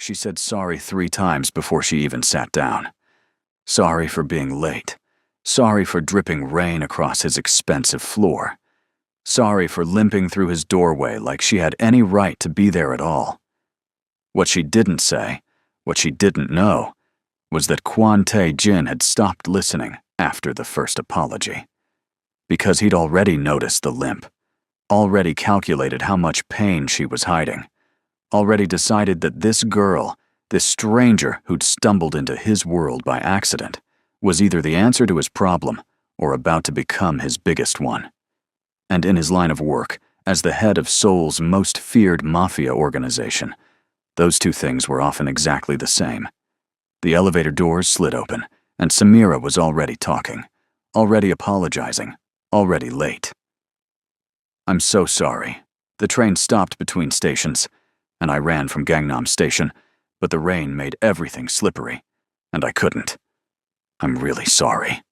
She said sorry 3 times before she even sat down. Sorry for being late. Sorry for dripping rain across his expensive floor. Sorry for limping through his doorway like she had any right to be there at all. What she didn't say, what she didn't know, was that Quan Tae-jin had stopped listening after the first apology. Because he'd already noticed the limp, already calculated how much pain she was hiding, already decided that this girl, this stranger who'd stumbled into his world by accident, was either the answer to his problem or about to become his biggest one. And in his line of work, as the head of Seoul's most feared Mafia organization, those two things were often exactly the same. The elevator doors slid open, and Samira was already talking, already apologizing, already late. "I'm so sorry. The train stopped between stations, and I ran from Gangnam Station, but the rain made everything slippery, and I couldn't. I'm really sorry."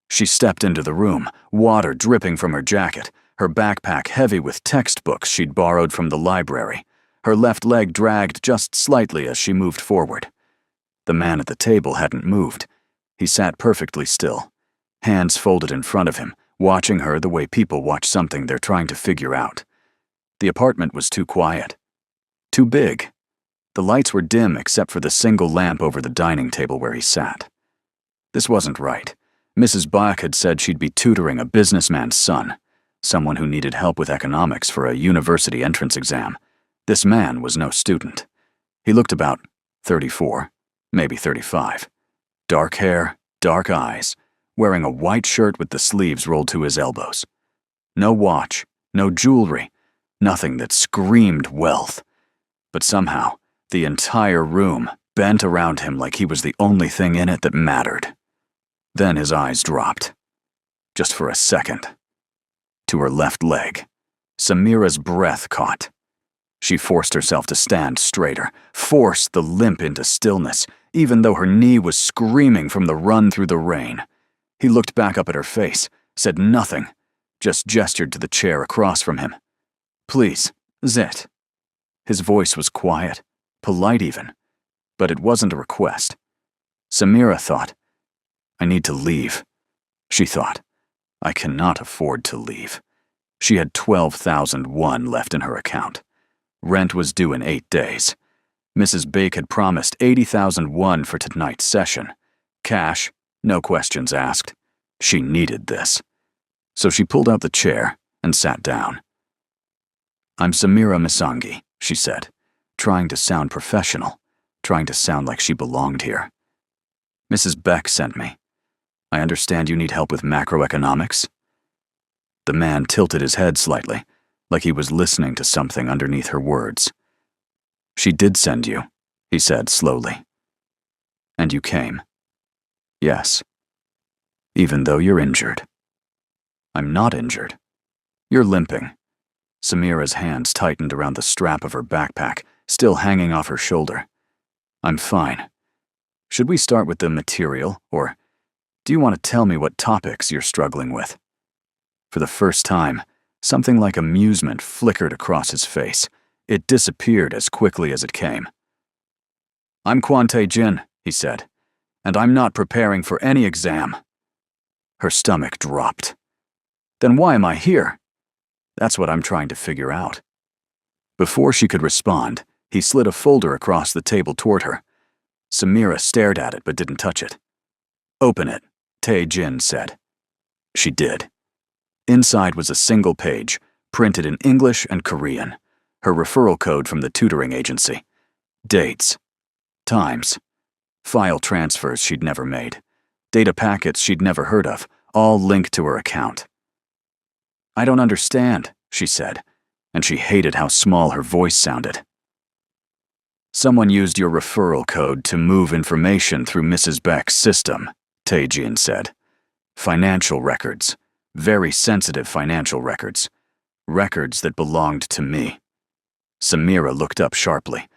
She stepped into the room, water dripping from her jacket, her backpack heavy with textbooks she'd borrowed from the library, her left leg dragged just slightly as she moved forward. The man at the table hadn't moved. He sat perfectly still, hands folded in front of him, watching her the way people watch something they're trying to figure out. The apartment was too quiet, too big. The lights were dim except for the single lamp over the dining table where he sat. This wasn't right. Mrs. Bach had said she'd be tutoring a businessman's son, someone who needed help with economics for a university entrance exam. This man was no student. He looked about 34, maybe 35. Dark hair, dark eyes, wearing a white shirt with the sleeves rolled to his elbows. No watch, no jewelry, nothing that screamed wealth. But somehow, the entire room bent around him like he was the only thing in it that mattered. Then his eyes dropped. Just for a second. To her left leg. Samira's breath caught. She forced herself to stand straighter, forced the limp into stillness, even though her knee was screaming from the run through the rain. He looked back up at her face, said nothing, just gestured to the chair across from him. "Please, Zet." His voice was quiet, polite even, but it wasn't a request. Samira thought, "I need to leave." She thought, "I cannot afford to leave." She had 12,001 left in her account. Rent was due in 8 days. Mrs. Bake had promised 80,001 for tonight's session. Cash, no questions asked. She needed this. So she pulled out the chair and sat down. "I'm Samira Misangi," she said, trying to sound professional, trying to sound like she belonged here. "Mrs. Beck sent me. I understand you need help with macroeconomics." The man tilted his head slightly, like he was listening to something underneath her words. "She did send you," he said slowly. "And you came." "Yes. Even though you're injured." "I'm not injured. You're limping." Samira's hands tightened around the strap of her backpack, still hanging off her shoulder. "I'm fine. Should we start with the material, or do you want to tell me what topics you're struggling with?" For the first time, something like amusement flickered across his face. It disappeared as quickly as it came. "I'm Quan Tae-jin," he said, "and I'm not preparing for any exam." Her stomach dropped. "Then why am I here?" "That's what I'm trying to figure out." Before she could respond, he slid a folder across the table toward her. Samira stared at it but didn't touch it. "Open it," Tae-jin said. She did. Inside was a single page, printed in English and Korean, her referral code from the tutoring agency. Dates. Times. File transfers she'd never made. Data packets she'd never heard of, all linked to her account. "I don't understand," she said, and she hated how small her voice sounded. "Someone used your referral code to move information through Mrs. Beck's system," Tae-jin said. "Financial records. Very sensitive financial records. Records that belonged to me." Samira looked up sharply.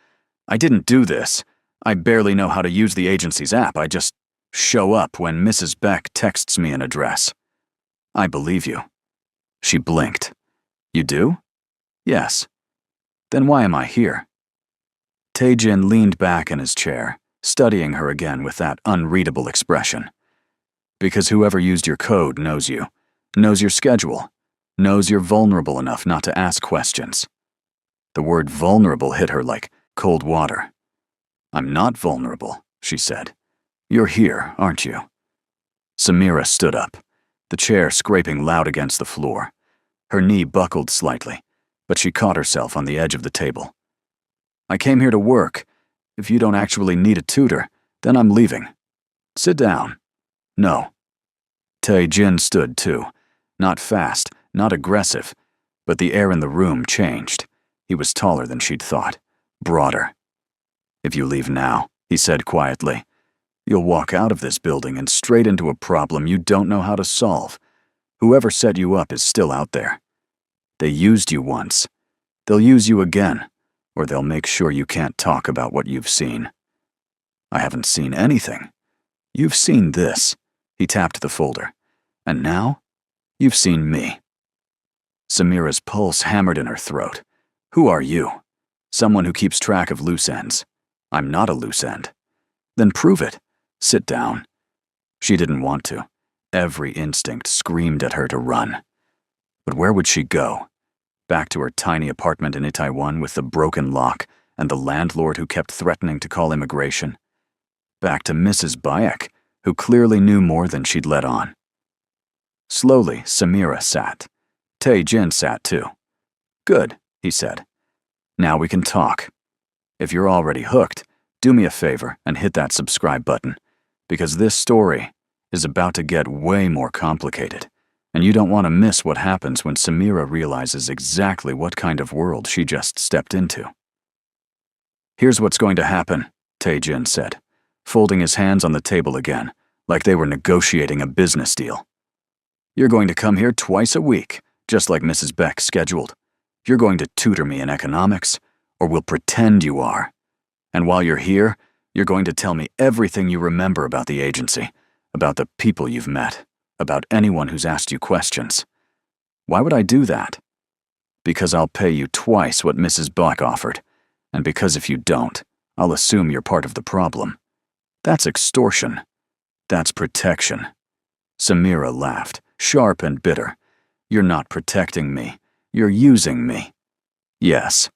"I didn't do this. I barely know how to use the agency's app. I just show up when Mrs. Beck texts me an address." "I believe you." She blinked. "You do?" "Yes." "Then why am I here?" Tae-jin leaned back in his chair, studying her again with that unreadable expression. Because whoever used your code knows you, knows your schedule, knows you're vulnerable enough not to ask questions. The word vulnerable hit her like cold water. I'm not vulnerable, she said. You're here, aren't you? Samira stood up, the chair scraping loud against the floor. Her knee buckled slightly, but she caught herself on the edge of the table. I came here to work. If you don't actually need a tutor, then I'm leaving. Sit down. No. Tae-jin stood too. Not fast, not aggressive, but the air in the room changed. He was taller than she'd thought, broader. If you leave now, he said quietly, you'll walk out of this building and straight into a problem you don't know how to solve. Whoever set you up is still out there. They used you once. They'll use you again, or they'll make sure you can't talk about what you've seen. I haven't seen anything. You've seen this. He tapped the folder. And now, you've seen me. Samira's pulse hammered in her throat. Who are you? Someone who keeps track of loose ends. I'm not a loose end. Then prove it. Sit down. She didn't want to. Every instinct screamed at her to run. But where would she go? Back to her tiny apartment in Itaewon with the broken lock and the landlord who kept threatening to call immigration? Back to Mrs. Bayek, who clearly knew more than she'd let on. Slowly, Samira sat. Tae-jin sat too. Good, he said. Now we can talk. If you're already hooked, do me a favor and hit that subscribe button, because this story is about to get way more complicated, and you don't want to miss what happens when Samira realizes exactly what kind of world she just stepped into. Here's what's going to happen, Tae-jin said, folding his hands on the table again, like they were negotiating a business deal. You're going to come here twice a week, just like Mrs. Beck scheduled. You're going to tutor me in economics, or we'll pretend you are. And while you're here, you're going to tell me everything you remember about the agency, about the people you've met, about anyone who's asked you questions. Why would I do that? Because I'll pay you twice what Mrs. Beck offered, and because if you don't, I'll assume you're part of the problem. That's extortion. That's protection. Samira laughed, sharp and bitter. You're not protecting me. You're using me. Yes.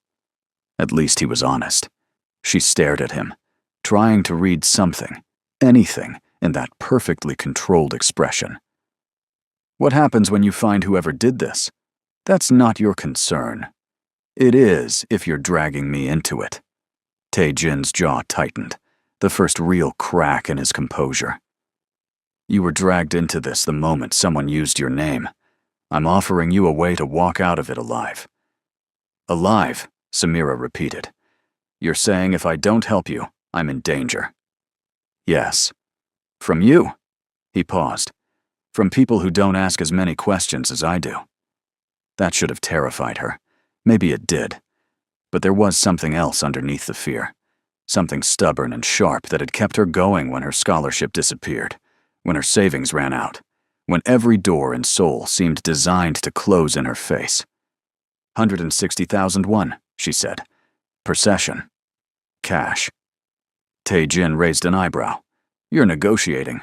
At least he was honest. She stared at him, trying to read something, anything, in that perfectly controlled expression. What happens when you find whoever did this? That's not your concern. It is if you're dragging me into it. Tae-jin's jaw tightened, the first real crack in his composure. You were dragged into this the moment someone used your name. I'm offering you a way to walk out of it alive. Alive, Samira repeated. You're saying if I don't help you, I'm in danger. Yes. From you? He paused. From people who don't ask as many questions as I do. That should have terrified her. Maybe it did. But there was something else underneath the fear. Something stubborn and sharp that had kept her going when her scholarship disappeared, when her savings ran out, when every door in Seoul seemed designed to close in her face. 160,000 won, she said. Per session. Cash. Tae-jin raised an eyebrow. You're negotiating.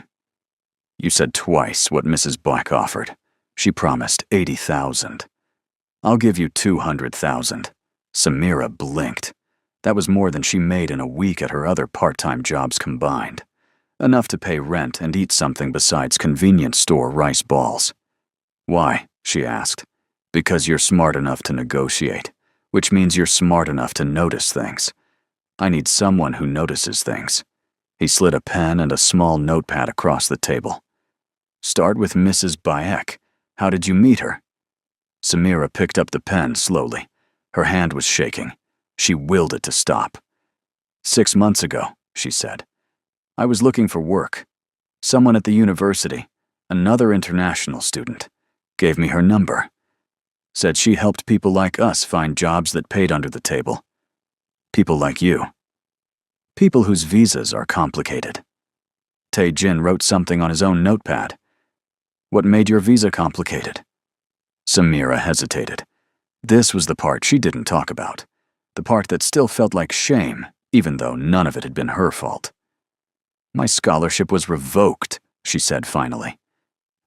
You said twice what Mrs. Black offered. She promised 80,000. I'll give you 200,000. Samira blinked. That was more than she made in a week at her other part-time jobs combined. Enough to pay rent and eat something besides convenience store rice balls. Why? She asked. Because you're smart enough to negotiate, which means you're smart enough to notice things. I need someone who notices things. He slid a pen and a small notepad across the table. Start with Mrs. Bayek. How did you meet her? Samira picked up the pen slowly. Her hand was shaking. She willed it to stop. 6 months ago, she said. I was looking for work. Someone at the university, another international student, gave me her number. Said she helped people like us find jobs that paid under the table. People like you. People whose visas are complicated. Tae-jin wrote something on his own notepad. What made your visa complicated? Samira hesitated. This was the part she didn't talk about. The part that still felt like shame, even though none of it had been her fault. "My scholarship was revoked," she said finally.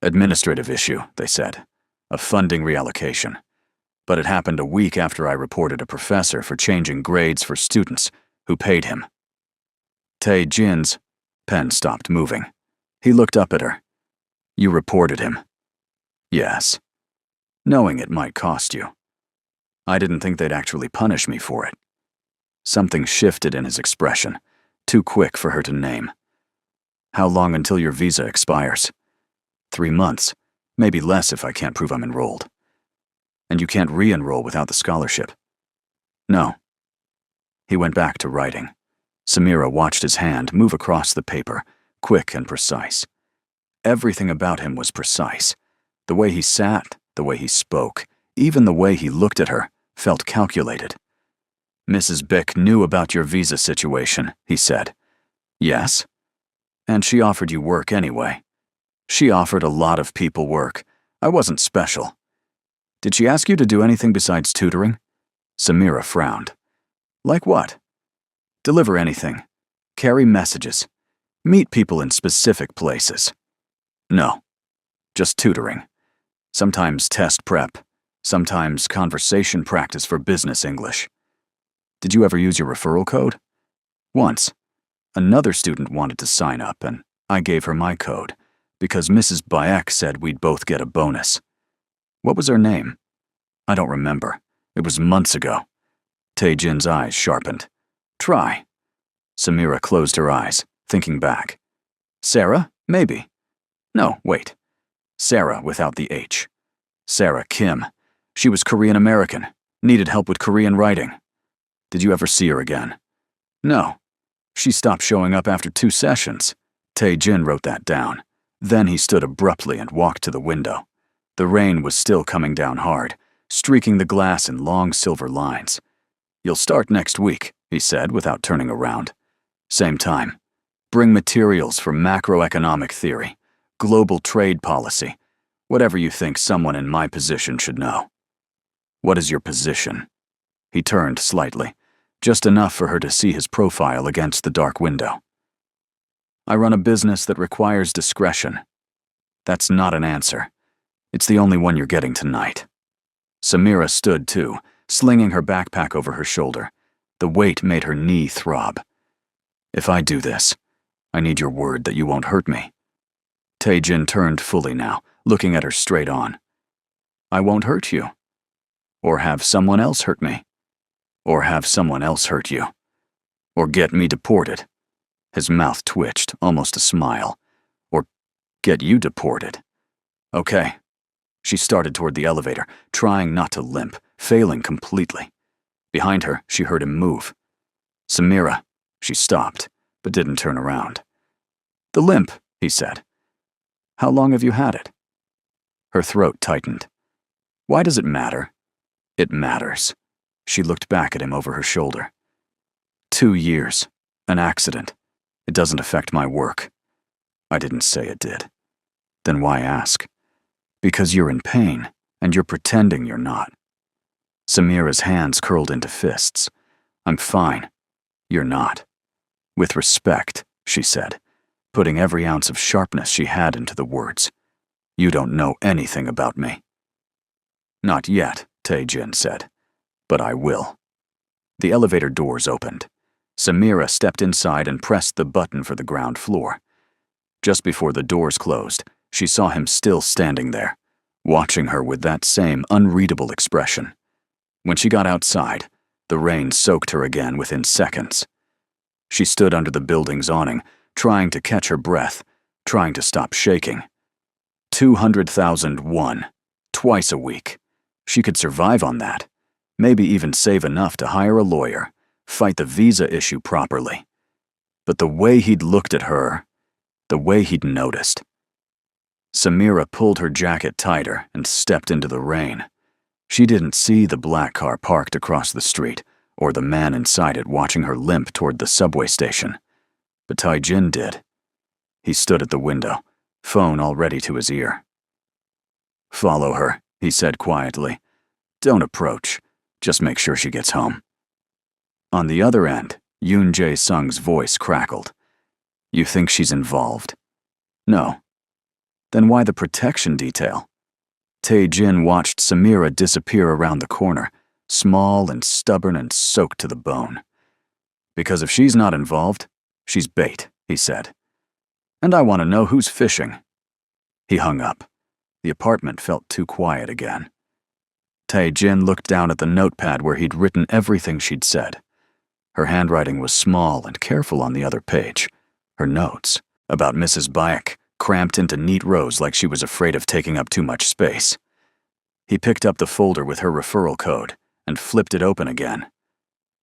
"Administrative issue," they said. "A funding reallocation. But it happened a week after I reported a professor for changing grades for students who paid him." Tae-jin's pen stopped moving. He looked up at her. "You reported him?" "Yes. Knowing it might cost you. I didn't think they'd actually punish me for it." Something shifted in his expression, too quick for her to name. "How long until your visa expires?" 3 months, maybe less if I can't prove I'm enrolled." "And you can't re-enroll without the scholarship?" "No." He went back to writing. Samira watched his hand move across the paper, quick and precise. Everything about him was precise. The way he sat, the way he spoke, even the way he looked at her, felt calculated. "Mrs. Bick knew about your visa situation," he said. "Yes? And she offered you work anyway." "She offered a lot of people work. I wasn't special." "Did she ask you to do anything besides tutoring?" Samira frowned. "Like what?" "Deliver anything. Carry messages. Meet people in specific places." "No. Just tutoring. Sometimes test prep. Sometimes conversation practice for business English." "Did you ever use your referral code?" "Once. Another student wanted to sign up, and I gave her my code, because Mrs. Bayek said we'd both get a bonus." "What was her name?" "I don't remember. It was months ago." Tae-jin's eyes sharpened. "Try." Samira closed her eyes, thinking back. "Sarah? Maybe. No, wait. Sarah without the H. Sarah Kim. She was Korean American, needed help with Korean writing." "Did you ever see her again?" "No. She stopped showing up after 2 sessions. Tae-jin wrote that down. Then he stood abruptly and walked to the window. The rain was still coming down hard, streaking the glass in long silver lines. "You'll start next week," he said without turning around. "Same time. Bring materials for macroeconomic theory, global trade policy, whatever you think someone in my position should know." "What is your position?" He turned slightly, just enough for her to see his profile against the dark window. "I run a business that requires discretion." "That's not an answer. It's the only one you're getting tonight." Samira stood too, slinging her backpack over her shoulder. The weight made her knee throb. "If I do this, I need your word that you won't hurt me." Tae-jin turned fully now, looking at her straight on. "I won't hurt you. Or have someone else hurt me. Or have someone else hurt you. Or get me deported." His mouth twitched, almost a smile. "Or get you deported." "Okay." She started toward the elevator, trying not to limp, failing completely. Behind her, she heard him move. "Samira." She stopped, but didn't turn around. "The limp," he said. "How long have you had it?" Her throat tightened. "Why does it matter?" "It matters." She looked back at him over her shoulder. 2 years. An accident. It doesn't affect my work." "I didn't say it did." "Then why ask?" "Because you're in pain, and you're pretending you're not." Samira's hands curled into fists. "I'm fine. You're not." "With respect," she said, putting every ounce of sharpness she had into the words. "You don't know anything about me." "Not yet," Tae-jin said. "But I will." The elevator doors opened. Samira stepped inside and pressed the button for the ground floor. Just before the doors closed, she saw him still standing there, watching her with that same unreadable expression. When she got outside, the rain soaked her again within seconds. She stood under the building's awning, trying to catch her breath, trying to stop shaking. 200,001, twice a week. She could survive on that, maybe even save enough to hire a lawyer, fight the visa issue properly. But the way he'd looked at her, the way he'd noticed. Samira pulled her jacket tighter and stepped into the rain. She didn't see the black car parked across the street, or the man inside it watching her limp toward the subway station. But Tae-jin did. He stood at the window, phone already to his ear. "Follow her," he said quietly. "Don't approach. Just make sure she gets home." On the other end, Yoon Jae-sung's voice crackled. You think she's involved? No. Then why the protection detail? Tae-jin watched Samira disappear around the corner, small and stubborn and soaked to the bone. Because if she's not involved, she's bait, he said. And I want to know who's fishing. He hung up. The apartment felt too quiet again. Tae-jin looked down at the notepad where he'd written everything she'd said. Her handwriting was small and careful on the other page. Her notes, about Mrs. Baek, cramped into neat rows like she was afraid of taking up too much space. He picked up the folder with her referral code and flipped it open again.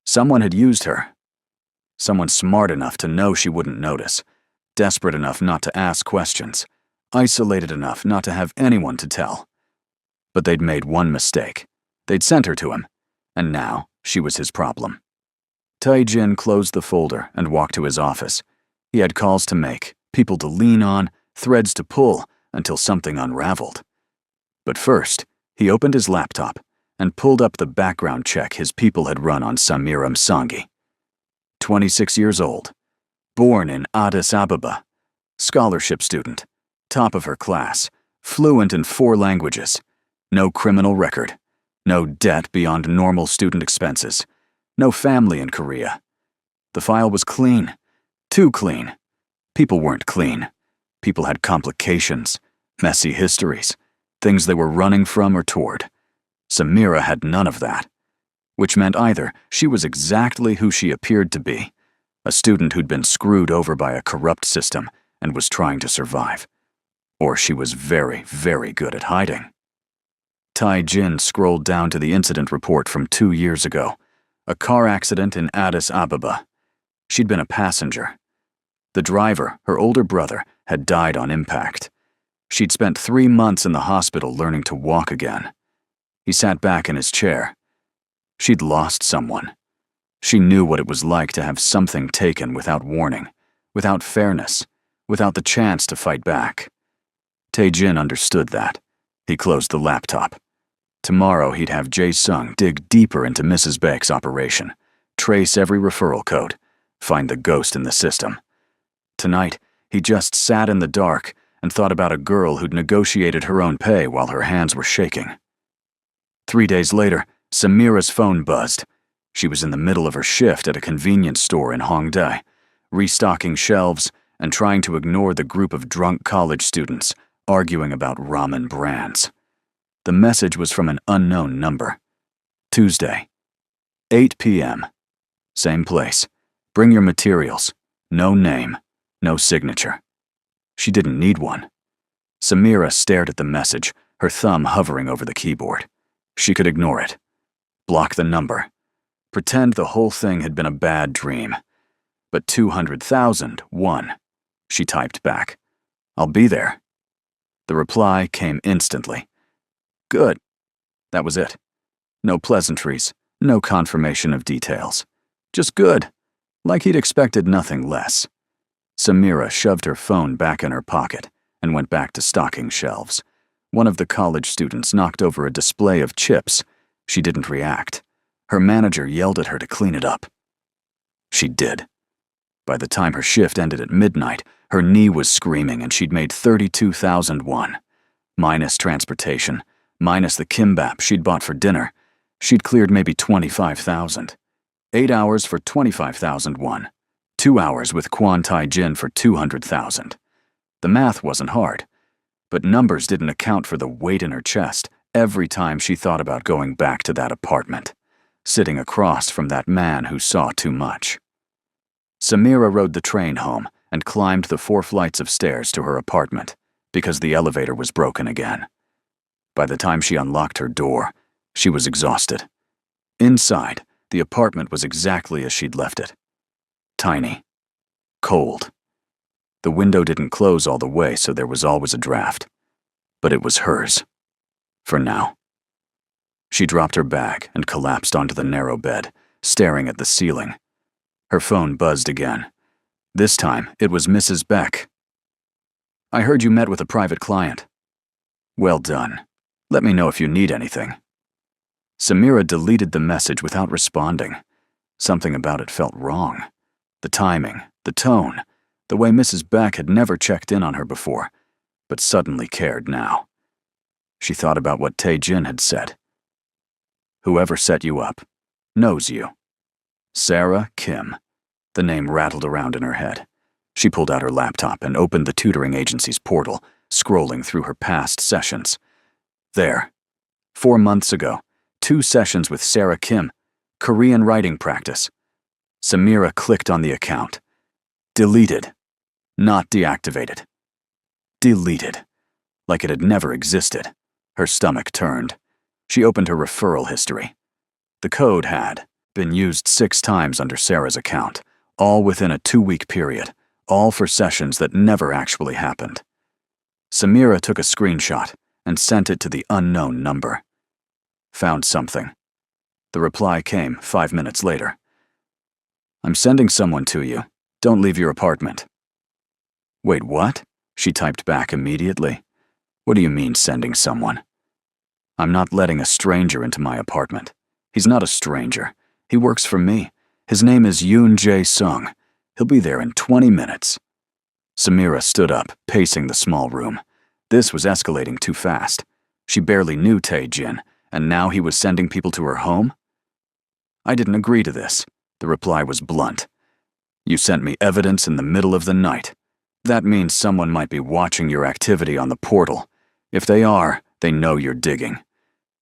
Someone had used her. Someone smart enough to know she wouldn't notice, desperate enough not to ask questions, isolated enough not to have anyone to tell. But they'd made one mistake. They'd sent her to him, and now she was his problem. Tae-jin closed the folder and walked to his office. He had calls to make, people to lean on, threads to pull, until something unraveled. But first, he opened his laptop and pulled up the background check his people had run on Samira Msangi. 26 years old, born in Addis Ababa, scholarship student, top of her class, fluent in 4 languages, no criminal record, no debt beyond normal student expenses, no family in Korea. The file was clean, too clean. People weren't clean. People had complications, messy histories, things they were running from or toward. Samira had none of that, which meant either she was exactly who she appeared to be, a student who'd been screwed over by a corrupt system and was trying to survive, or she was very, very good at hiding. Tae-jin scrolled down to the incident report from 2 years ago, a car accident in Addis Ababa. She'd been a passenger. The driver, her older brother, had died on impact. She'd spent 3 months in the hospital learning to walk again. He sat back in his chair. She'd lost someone. She knew what it was like to have something taken without warning, without fairness, without the chance to fight back. Tae-jin understood that. He closed the laptop. Tomorrow he'd have Jae-sung dig deeper into Mrs. Baek's operation, trace every referral code, find the ghost in the system. Tonight, he just sat in the dark and thought about a girl who'd negotiated her own pay while her hands were shaking. 3 days later, Samira's phone buzzed. She was in the middle of her shift at a convenience store in Hongdae, restocking shelves and trying to ignore the group of drunk college students arguing about ramen brands. The message was from an unknown number. Tuesday, 8 p.m. Same place. Bring your materials. No name. No signature. She didn't need one. Samira stared at the message, her thumb hovering over the keyboard. She could ignore it. Block the number. Pretend the whole thing had been a bad dream. But 200,000 won. She typed back. I'll be there. The reply came instantly. Good. That was it. No pleasantries, no confirmation of details. Just good, like he'd expected nothing less. Samira shoved her phone back in her pocket and went back to stocking shelves. One of the college students knocked over a display of chips. She didn't react. Her manager yelled at her to clean it up. She did. By the time her shift ended at midnight, her knee was screaming and she'd made 32,000 won. Minus transportation, minus the kimbap she'd bought for dinner, she'd cleared maybe 25,000. 8 hours for 25,000 won. 2 hours with Kwon Tae-jin for 200,000. The math wasn't hard, but numbers didn't account for the weight in her chest every time she thought about going back to that apartment, sitting across from that man who saw too much. Samira rode the train home and climbed the 4 flights of stairs to her apartment because the elevator was broken again. By the time she unlocked her door, she was exhausted. Inside, the apartment was exactly as she'd left it. Tiny. Cold. The window didn't close all the way, so there was always a draft. But it was hers. For now. She dropped her bag and collapsed onto the narrow bed, staring at the ceiling. Her phone buzzed again. This time, it was Mrs. Baek. I heard you met with a private client. Well done. Let me know if you need anything. Samira deleted the message without responding. Something about it felt wrong. The timing, the tone, the way Mrs. Beck had never checked in on her before, but suddenly cared now. She thought about what Tae-jin had said. Whoever set you up knows you. Sarah Kim. The name rattled around in her head. She pulled out her laptop and opened the tutoring agency's portal, scrolling through her past sessions. There. 4 months ago, 2 sessions with Sarah Kim, Korean writing practice. Samira clicked on the account. Deleted. Not deactivated. Deleted. Like it had never existed. Her stomach turned. She opened her referral history. The code had been used 6 times under Sarah's account, all within a 2-week period, all for sessions that never actually happened. Samira took a screenshot and sent it to the unknown number. Found something. The reply came 5 minutes later. I'm sending someone to you. Don't leave your apartment. Wait, what? She typed back immediately. What do you mean, sending someone? I'm not letting a stranger into my apartment. He's not a stranger. He works for me. His name is Yoon Jae-sung. He'll be there in 20 minutes. Samira stood up, pacing the small room. This was escalating too fast. She barely knew Tae-jin, and now he was sending people to her home? I didn't agree to this. The reply was blunt. You sent me evidence in the middle of the night. That means someone might be watching your activity on the portal. If they are, they know you're digging.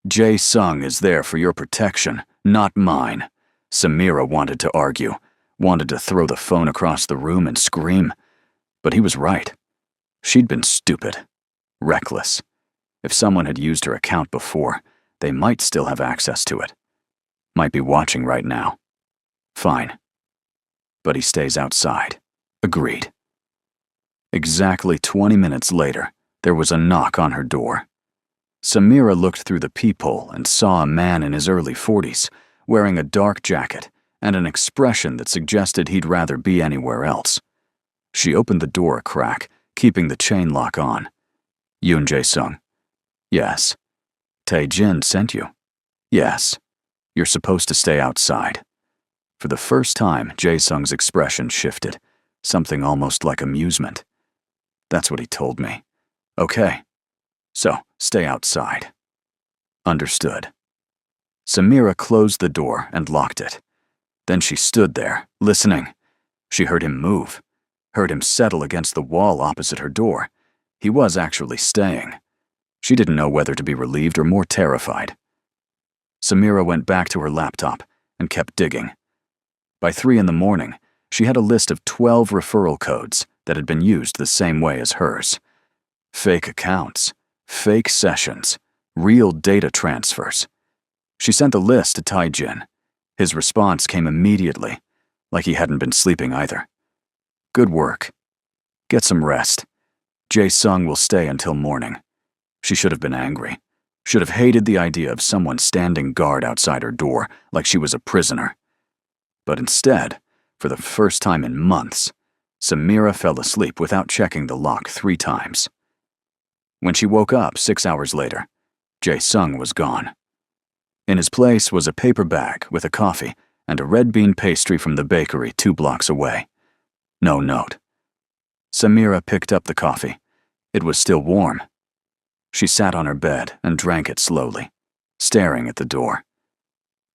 Jae-sung is there for your protection, not mine. Samira wanted to argue, wanted to throw the phone across the room and scream. But he was right. She'd been stupid. Reckless. If someone had used her account before, they might still have access to it. Might be watching right now. Fine. But he stays outside. Agreed. Exactly 20 minutes later, there was a knock on her door. Samira looked through the peephole and saw a man in his early 40s, wearing a dark jacket and an expression that suggested he'd rather be anywhere else. She opened the door a crack, keeping the chain lock on. Yoon Jae-sung. Yes. Tae-jin sent you. Yes. You're supposed to stay outside. For the first time, Jae-sung's expression shifted, something almost like amusement. That's what he told me. Okay. So, stay outside. Understood. Samira closed the door and locked it. Then she stood there, listening. She heard him move, heard him settle against the wall opposite her door. He was actually staying. She didn't know whether to be relieved or more terrified. Samira went back to her laptop and kept digging. By 3 a.m, she had a list of 12 referral codes that had been used the same way as hers. Fake accounts, fake sessions, real data transfers. She sent the list to Tae-jin. His response came immediately, like he hadn't been sleeping either. Good work. Get some rest. Jae-sung will stay until morning. She should have been angry. Should have hated the idea of someone standing guard outside her door like she was a prisoner. But instead, for the first time in months, Samira fell asleep without checking the lock 3 times. When she woke up 6 hours later, Jae-sung was gone. In his place was a paper bag with a coffee and a red bean pastry from the bakery 2 blocks away. No note. Samira picked up the coffee. It was still warm. She sat on her bed and drank it slowly, staring at the door.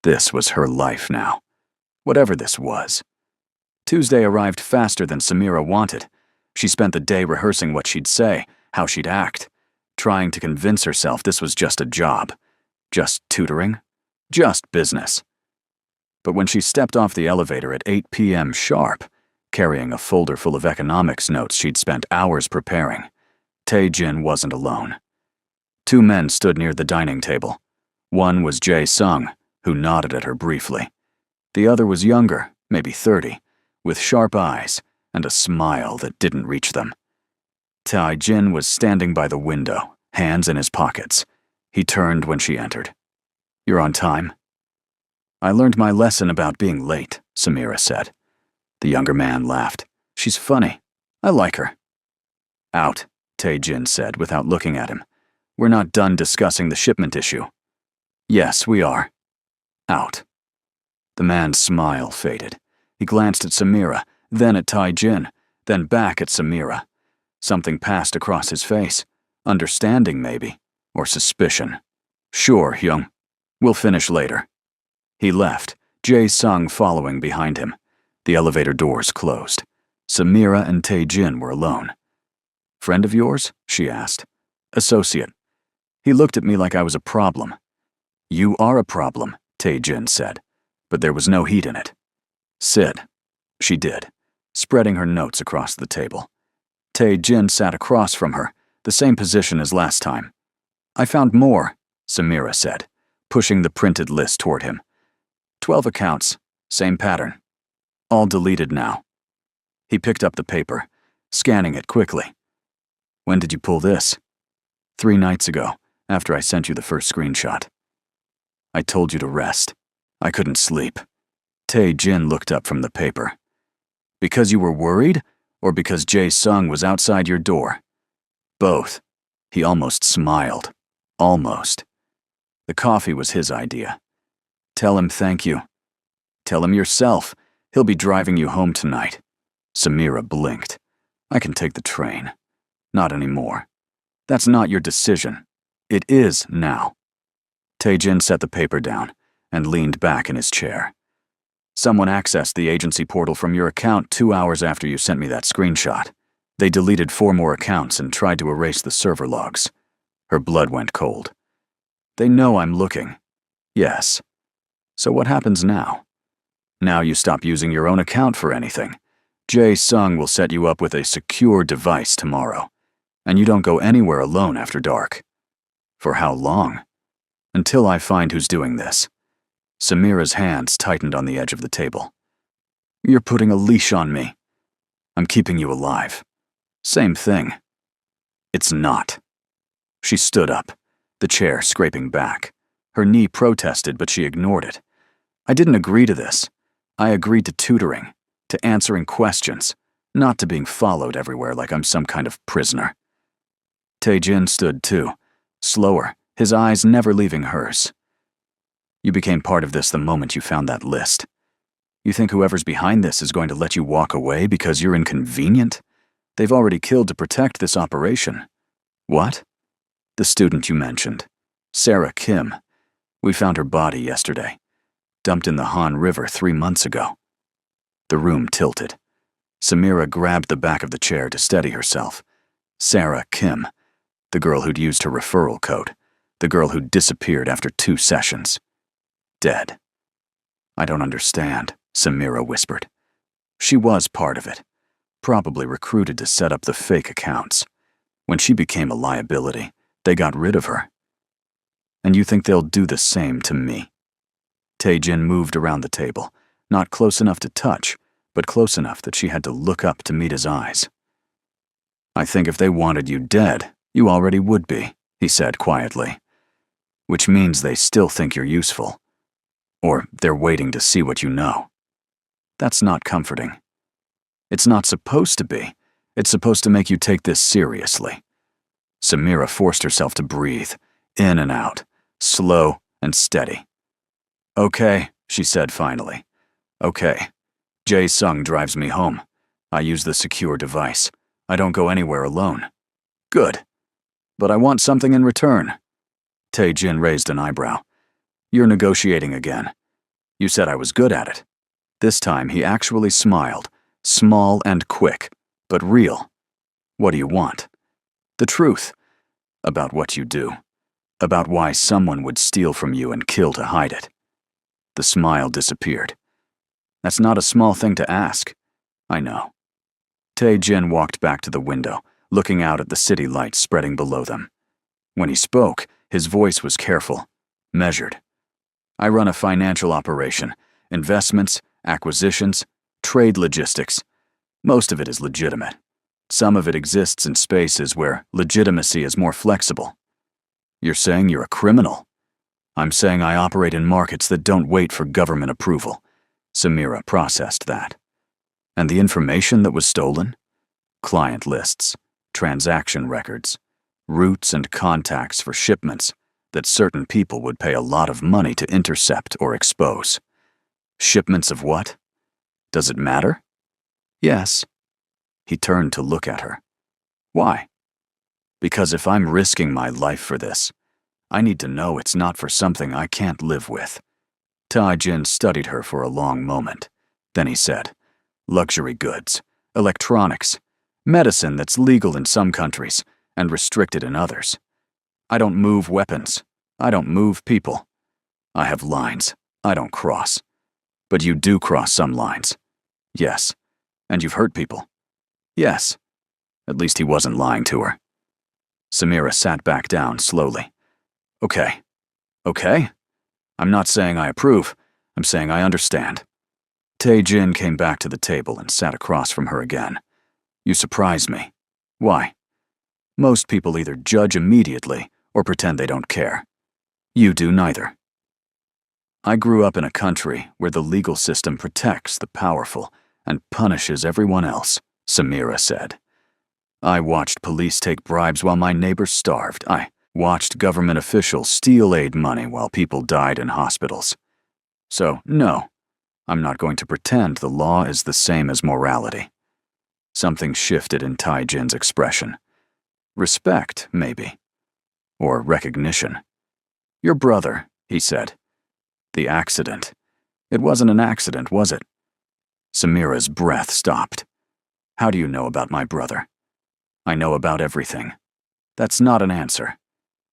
This was her life now. Whatever this was. Tuesday arrived faster than Samira wanted. She spent the day rehearsing what she'd say, how she'd act, trying to convince herself this was just a job. Just tutoring. Just business. But when she stepped off the elevator at 8 p.m. sharp, carrying a folder full of economics notes she'd spent hours preparing, Tae-jin wasn't alone. 2 men stood near the dining table. One was Jae-sung, who nodded at her briefly. The other was younger, maybe 30, with sharp eyes and a smile that didn't reach them. Tae-jin was standing by the window, hands in his pockets. He turned when she entered. You're on time? I learned my lesson about being late, Samira said. The younger man laughed. She's funny. I like her. Out, Tae-jin said without looking at him. We're not done discussing the shipment issue. Yes, we are. Out. The man's smile faded. He glanced at Samira, then at Tai-Jin, then back at Samira. Something passed across his face. Understanding, maybe, or suspicion. Sure, Hyung. We'll finish later. He left, Jae-sung following behind him. The elevator doors closed. Samira and Tai-Jin were alone. Friend of yours? She asked. Associate. He looked at me like I was a problem. You are a problem, Tai-Jin said, but there was no heat in it. Sit. She did, spreading her notes across the table. Tai-Jin sat across from her, the same position as last time. I found more, Samira said, pushing the printed list toward him. 12 accounts, same pattern. All deleted now. He picked up the paper, scanning it quickly. When did you pull this? 3 nights ago, after I sent you the first screenshot. I told you to rest. I couldn't sleep. Tai-Jin looked up from the paper. Because you were worried, or because Jae-sung was outside your door? Both. He almost smiled. Almost. The coffee was his idea. Tell him thank you. Tell him yourself. He'll be driving you home tonight. Samira blinked. I can take the train. Not anymore. That's not your decision. It is now. Tai-Jin set the paper down and leaned back in his chair. Someone accessed the agency portal from your account 2 hours after you sent me that screenshot. They deleted 4 more accounts and tried to erase the server logs. Her blood went cold. They know I'm looking. Yes. So what happens now? Now you stop using your own account for anything. Jae-sung will set you up with a secure device tomorrow. And you don't go anywhere alone after dark. For how long? Until I find who's doing this. Samira's hands tightened on the edge of the table. You're putting a leash on me. I'm keeping you alive. Same thing. It's not. She stood up, the chair scraping back. Her knee protested, but she ignored it. I didn't agree to this. I agreed to tutoring, to answering questions, not to being followed everywhere like I'm some kind of prisoner. Tai-Jin stood too, slower, his eyes never leaving hers. You became part of this the moment you found that list. You think whoever's behind this is going to let you walk away because you're inconvenient? They've already killed to protect this operation. What? The student you mentioned. Sarah Kim. We found her body yesterday. Dumped in the Han River 3 months ago. The room tilted. Samira grabbed the back of the chair to steady herself. Sarah Kim. The girl who'd used her referral code. The girl who'd disappeared after 2 sessions. Dead. I don't understand, Samira whispered. She was part of it. Probably recruited to set up the fake accounts. When she became a liability, they got rid of her. And you think they'll do the same to me? Tai-Jin moved around the table, not close enough to touch, but close enough that she had to look up to meet his eyes. I think if they wanted you dead, you already would be, he said quietly. Which means they still think you're useful. Or they're waiting to see what you know. That's not comforting. It's not supposed to be. It's supposed to make you take this seriously. Samira forced herself to breathe, in and out, slow and steady. Okay, she said finally. Okay. Jae-sung drives me home. I use the secure device. I don't go anywhere alone. Good. But I want something in return. Tai-Jin raised an eyebrow. You're negotiating again. You said I was good at it. This time he actually smiled, small and quick, but real. What do you want? The truth. About what you do. About why someone would steal from you and kill to hide it. The smile disappeared. That's not a small thing to ask. I know. Tai-Jin walked back to the window, looking out at the city lights spreading below them. When he spoke, his voice was careful, measured. I run a financial operation, investments, acquisitions, trade logistics. Most of it is legitimate. Some of it exists in spaces where legitimacy is more flexible. You're saying you're a criminal? I'm saying I operate in markets that don't wait for government approval. Samira processed that. And the information that was stolen? Client lists, transaction records, routes and contacts for shipments that certain people would pay a lot of money to intercept or expose. Shipments of what? Does it matter? Yes. He turned to look at her. Why? Because if I'm risking my life for this, I need to know it's not for something I can't live with. Tai-Jin studied her for a long moment. Then he said, luxury goods, electronics, medicine that's legal in some countries and restricted in others. I don't move weapons. I don't move people. I have lines. I don't cross. But you do cross some lines. Yes. And you've hurt people. Yes. At least he wasn't lying to her. Samira sat back down slowly. Okay. Okay? I'm not saying I approve. I'm saying I understand. Tai-Jin came back to the table and sat across from her again. You surprise me. Why? Most people either judge immediately or pretend they don't care. You do neither. I grew up in a country where the legal system protects the powerful and punishes everyone else, Samira said. I watched police take bribes while my neighbors starved. I watched government officials steal aid money while people died in hospitals. So, no, I'm not going to pretend the law is the same as morality. Something shifted in Tai-Jin's expression. Respect, maybe. Or recognition. Your brother, he said. The accident. It wasn't an accident, was it? Samira's breath stopped. How do you know about my brother? I know about everything. That's not an answer.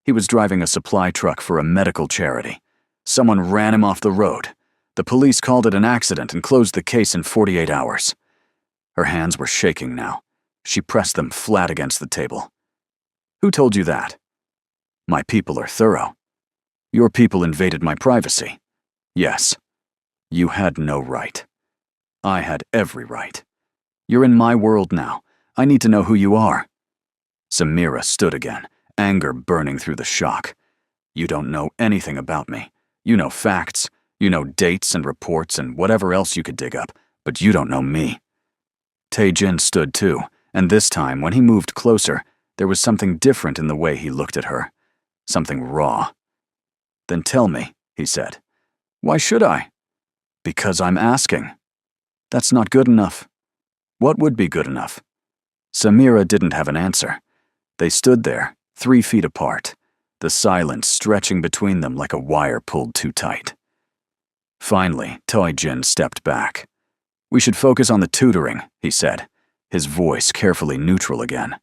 He was driving a supply truck for a medical charity. Someone ran him off the road. The police called it an accident and closed the case in 48 hours. Her hands were shaking now. She pressed them flat against the table. Who told you that? My people are thorough. Your people invaded my privacy. Yes. You had no right. I had every right. You're in my world now. I need to know who you are. Samira stood again, anger burning through the shock. You don't know anything about me. You know facts. You know dates and reports and whatever else you could dig up, but you don't know me. Tai-Jin stood too, and this time, when he moved closer, there was something different in the way he looked at her. Something raw. Then tell me, he said. Why should I? Because I'm asking. That's not good enough. What would be good enough? Samira didn't have an answer. They stood there, 3 feet apart, the silence stretching between them like a wire pulled too tight. Finally, Tai-Jin stepped back. We should focus on the tutoring, he said, his voice carefully neutral again.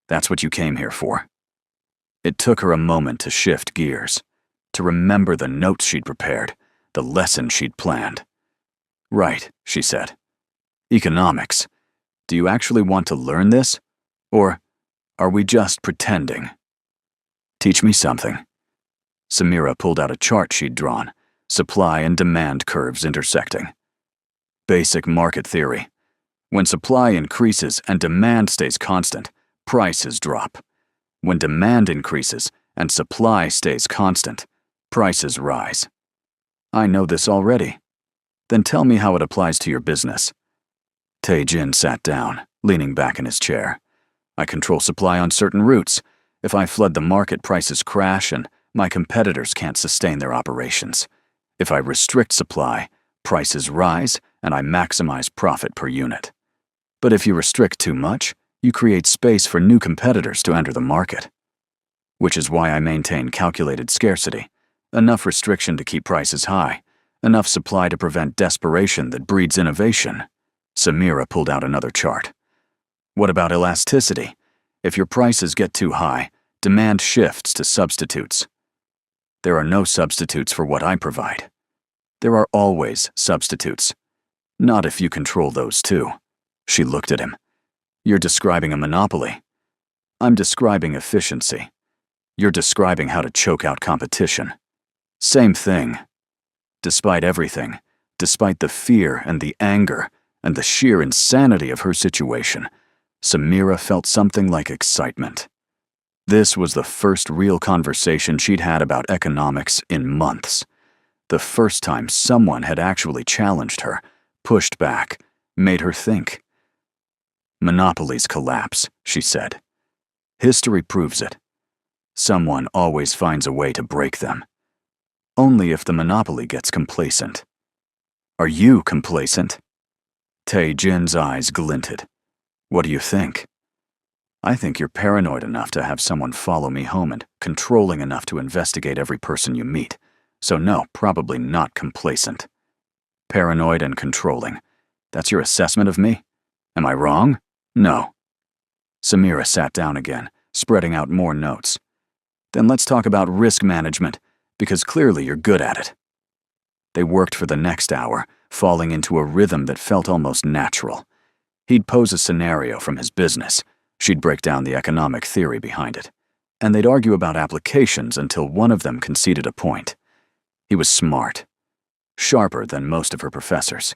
That's what you came here for. It took her a moment to shift gears, to remember the notes she'd prepared, the lesson she'd planned. Right, she said. Economics. Do you actually want to learn this? Or are we just pretending? Teach me something. Samira pulled out a chart she'd drawn, supply and demand curves intersecting. Basic market theory. When supply increases and demand stays constant, prices drop. When demand increases and supply stays constant, prices rise. I know this already. Then tell me how it applies to your business. Tai-Jin sat down, leaning back in his chair. I control supply on certain routes. If I flood the market, prices crash and my competitors can't sustain their operations. If I restrict supply, prices rise and I maximize profit per unit. But if you restrict too much, you create space for new competitors to enter the market. Which is why I maintain calculated scarcity, enough restriction to keep prices high, enough supply to prevent desperation that breeds innovation. Samira pulled out another chart. What about elasticity? If your prices get too high, demand shifts to substitutes. There are no substitutes for what I provide. There are always substitutes. Not if you control those too. She looked at him. You're describing a monopoly. I'm describing efficiency. You're describing how to choke out competition. Same thing. Despite everything, despite the fear and the anger and the sheer insanity of her situation, Samira felt something like excitement. This was the first real conversation she'd had about economics in months. The first time someone had actually challenged her, pushed back, made her think. Monopolies collapse, she said. History proves it. Someone always finds a way to break them. Only if the monopoly gets complacent. Are you complacent? Tae-jin's eyes glinted. What do you think? I think you're paranoid enough to have someone follow me home and controlling enough to investigate every person you meet. So no, probably not complacent. Paranoid and controlling. That's your assessment of me? Am I wrong? No. Samira sat down again, spreading out more notes. Then let's talk about risk management, because clearly you're good at it. They worked for the next hour, falling into a rhythm that felt almost natural. He'd pose a scenario from his business. She'd break down the economic theory behind it. And they'd argue about applications until one of them conceded a point. He was smart. Sharper than most of her professors.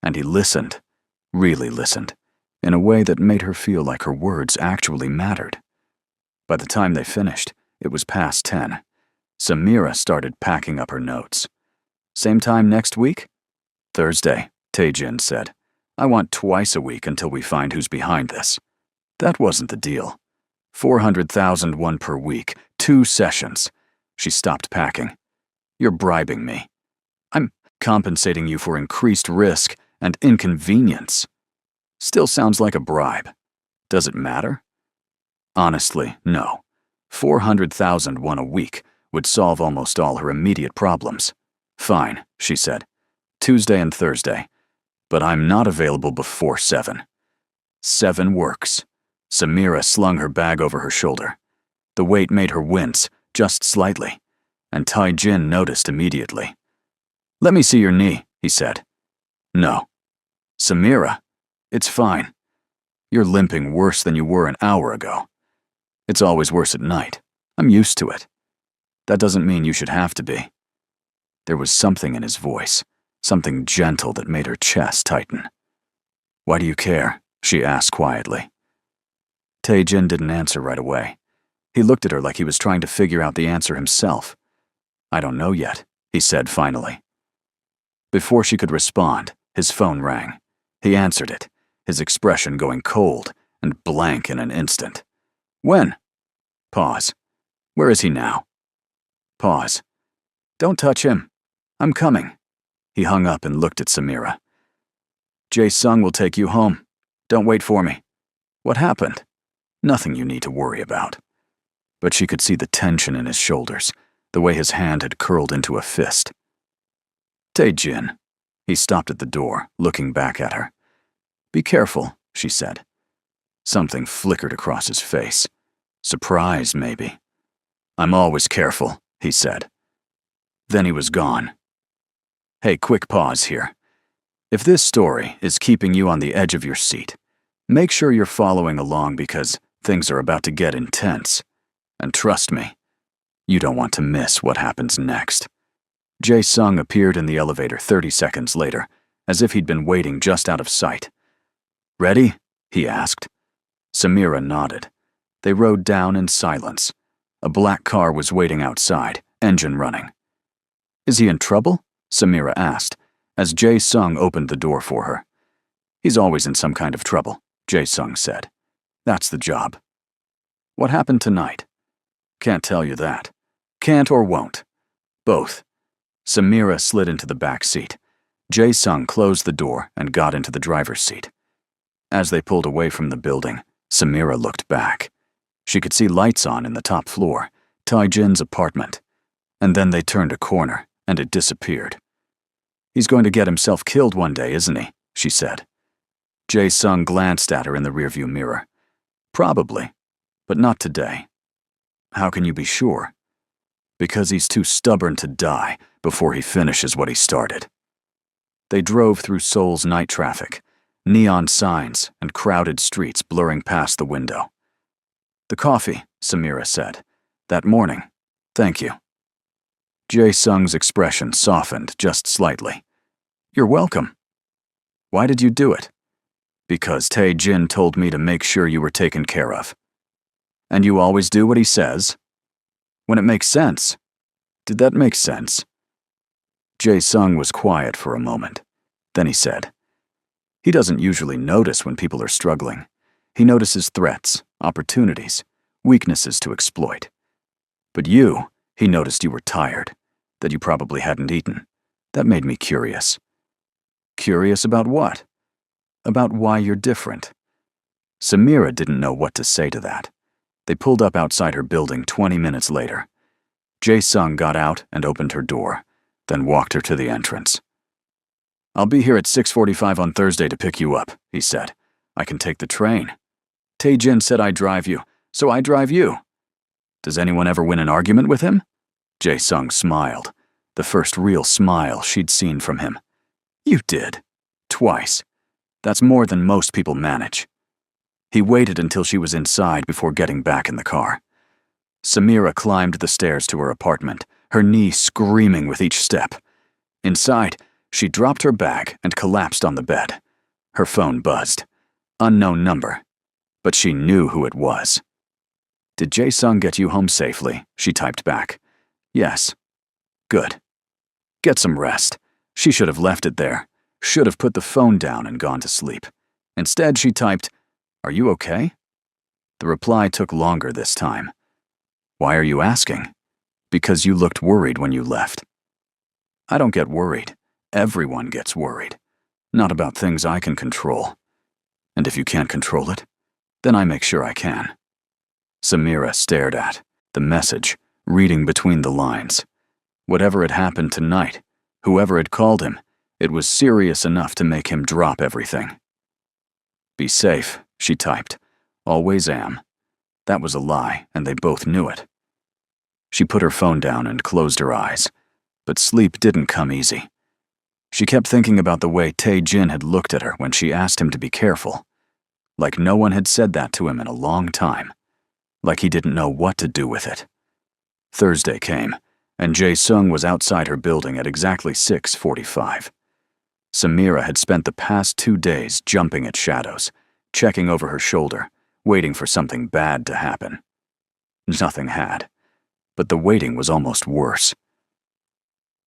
And he listened, really listened, in a way that made her feel like her words actually mattered. By the time they finished, it was past 10. Samira started packing up her notes. Same time next week? Thursday, Tae-jin said. I want twice a week until we find who's behind this. That wasn't the deal. 400,000 won per week, 2 sessions. She stopped packing. You're bribing me. I'm compensating you for increased risk and inconvenience. Still sounds like a bribe. Does it matter? Honestly, no. 400,000 won a week would solve almost all her immediate problems. Fine, she said. Tuesday and Thursday. But I'm not available before 7. 7 works. Samira slung her bag over her shoulder. The weight made her wince, just slightly, and Tae-jin noticed immediately. Let me see your knee, he said. No. Samira, it's fine. You're limping worse than you were an hour ago. It's always worse at night. I'm used to it. That doesn't mean you should have to be. There was something in his voice, something gentle that made her chest tighten. Why do you care? She asked quietly. Tae-jin didn't answer right away. He looked at her like he was trying to figure out the answer himself. I don't know yet, he said finally. Before she could respond, his phone rang. He answered it, his expression going cold and blank in an instant. When? Pause. Where is he now? Pause. Don't touch him. I'm coming. He hung up and looked at Samira. Jae-sung will take you home. Don't wait for me. What happened? Nothing you need to worry about. But she could see the tension in his shoulders, the way his hand had curled into a fist. Tae-jin. He stopped at the door, looking back at her. Be careful, she said. Something flickered across his face. Surprise, maybe. I'm always careful, he said. Then he was gone. Hey, quick pause here. If this story is keeping you on the edge of your seat, make sure you're following along because things are about to get intense. And trust me, you don't want to miss what happens next. Jae-sung appeared in the elevator 30 seconds later, as if he'd been waiting just out of sight. Ready? He asked. Samira nodded. They rode down in silence. A black car was waiting outside, engine running. Is he in trouble? Samira asked, as Jae-sung opened the door for her. He's always in some kind of trouble, Jae-sung said. That's the job. What happened tonight? Can't tell you that. Can't or won't. Both. Samira slid into the back seat. Jae-sung closed the door and got into the driver's seat. As they pulled away from the building, Samira looked back. She could see lights on in the top floor, Tae-jin's apartment. And then they turned a corner, and it disappeared. He's going to get himself killed one day, isn't he? She said. Jae-sung glanced at her in the rearview mirror. Probably, but not today. How can you be sure? Because he's too stubborn to die before he finishes what he started. They drove through Seoul's night traffic, neon signs and crowded streets blurring past the window. The coffee, Samira said. That morning. Thank you. Jae-sung's expression softened just slightly. You're welcome. Why did you do it? Because Tae-jin told me to make sure you were taken care of. And you always do what he says? When it makes sense. Did that make sense? Jae-sung was quiet for a moment. Then he said, he doesn't usually notice when people are struggling. He notices threats, opportunities, weaknesses to exploit. But he noticed you were tired, that you probably hadn't eaten. That made me curious. Curious about what? About why you're different. Samira didn't know what to say to that. They pulled up outside her building 20 minutes later. Jae-sung got out and opened her door, then walked her to the entrance. "I'll be here at 6:45 on Thursday to pick you up," he said. "I can take the train. Tae-jin said I'd drive you, so I drive you." "Does anyone ever win an argument with him?" Jae-sung smiled, the first real smile she'd seen from him. "You did. Twice. That's more than most people manage." He waited until she was inside before getting back in the car. Samira climbed the stairs to her apartment, her knee screaming with each step. Inside, she dropped her bag and collapsed on the bed. Her phone buzzed. Unknown number. But she knew who it was. "Did Jae-sung get you home safely?" She typed back. "Yes." "Good. Get some rest." She should have left it there. Should have put the phone down and gone to sleep. Instead, she typed, "Are you okay?" The reply took longer this time. "Why are you asking?" "Because you looked worried when you left." "I don't get worried. Everyone gets worried. Not about things I can control. And if you can't control it, then I make sure I can." Samira stared at the message, reading between the lines. Whatever had happened tonight, whoever had called him, it was serious enough to make him drop everything. "Be safe," she typed. "Always am." That was a lie, and they both knew it. She put her phone down and closed her eyes, but sleep didn't come easy. She kept thinking about the way Tae-jin had looked at her when she asked him to be careful. Like no one had said that to him in a long time. Like he didn't know what to do with it. Thursday came, and Jae-sung was outside her building at exactly 6:45. Samira had spent the past 2 days jumping at shadows, checking over her shoulder, waiting for something bad to happen. Nothing had, but the waiting was almost worse.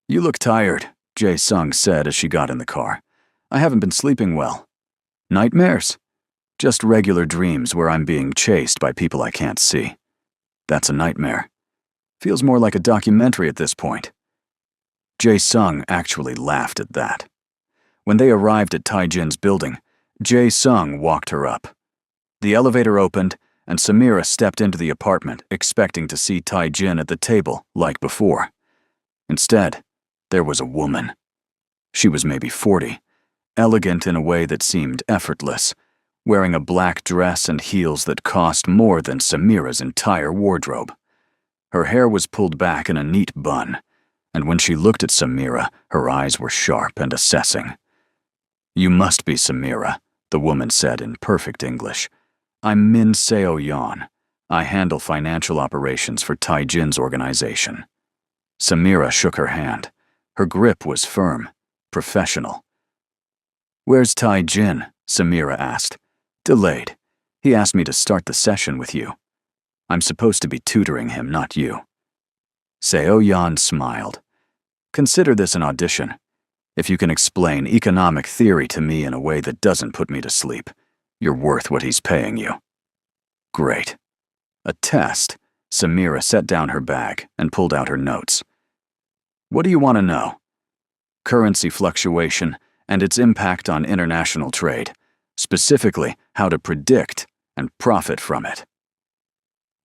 "You look tired," Jae-sung said as she got in the car. "I haven't been sleeping well." "Nightmares?" "Just regular dreams where I'm being chased by people I can't see." "That's a nightmare." "Feels more like a documentary at this point." Jae-sung actually laughed at that. When they arrived at Tae-jin's building, Jae-sung walked her up. The elevator opened, and Samira stepped into the apartment, expecting to see Tae-jin at the table like before. Instead, there was a woman. She was maybe 40, elegant in a way that seemed effortless, wearing a black dress and heels that cost more than Samira's entire wardrobe. Her hair was pulled back in a neat bun, and when she looked at Samira, her eyes were sharp and assessing. "You must be Samira," the woman said in perfect English. "I'm Min Seo-yeon. I handle financial operations for Tae-jin's organization." Samira shook her hand. Her grip was firm, professional. "Where's Tae-jin?" Samira asked. "Delayed. He asked me to start the session with you. I'm supposed to be tutoring him, not you." Seo-yeon smiled. "Consider this an audition. If you can explain economic theory to me in a way that doesn't put me to sleep, you're worth what he's paying you." "Great." "A test." Samira set down her bag and pulled out her notes. "What do you want to know?" "Currency fluctuation and its impact on international trade, specifically how to predict and profit from it."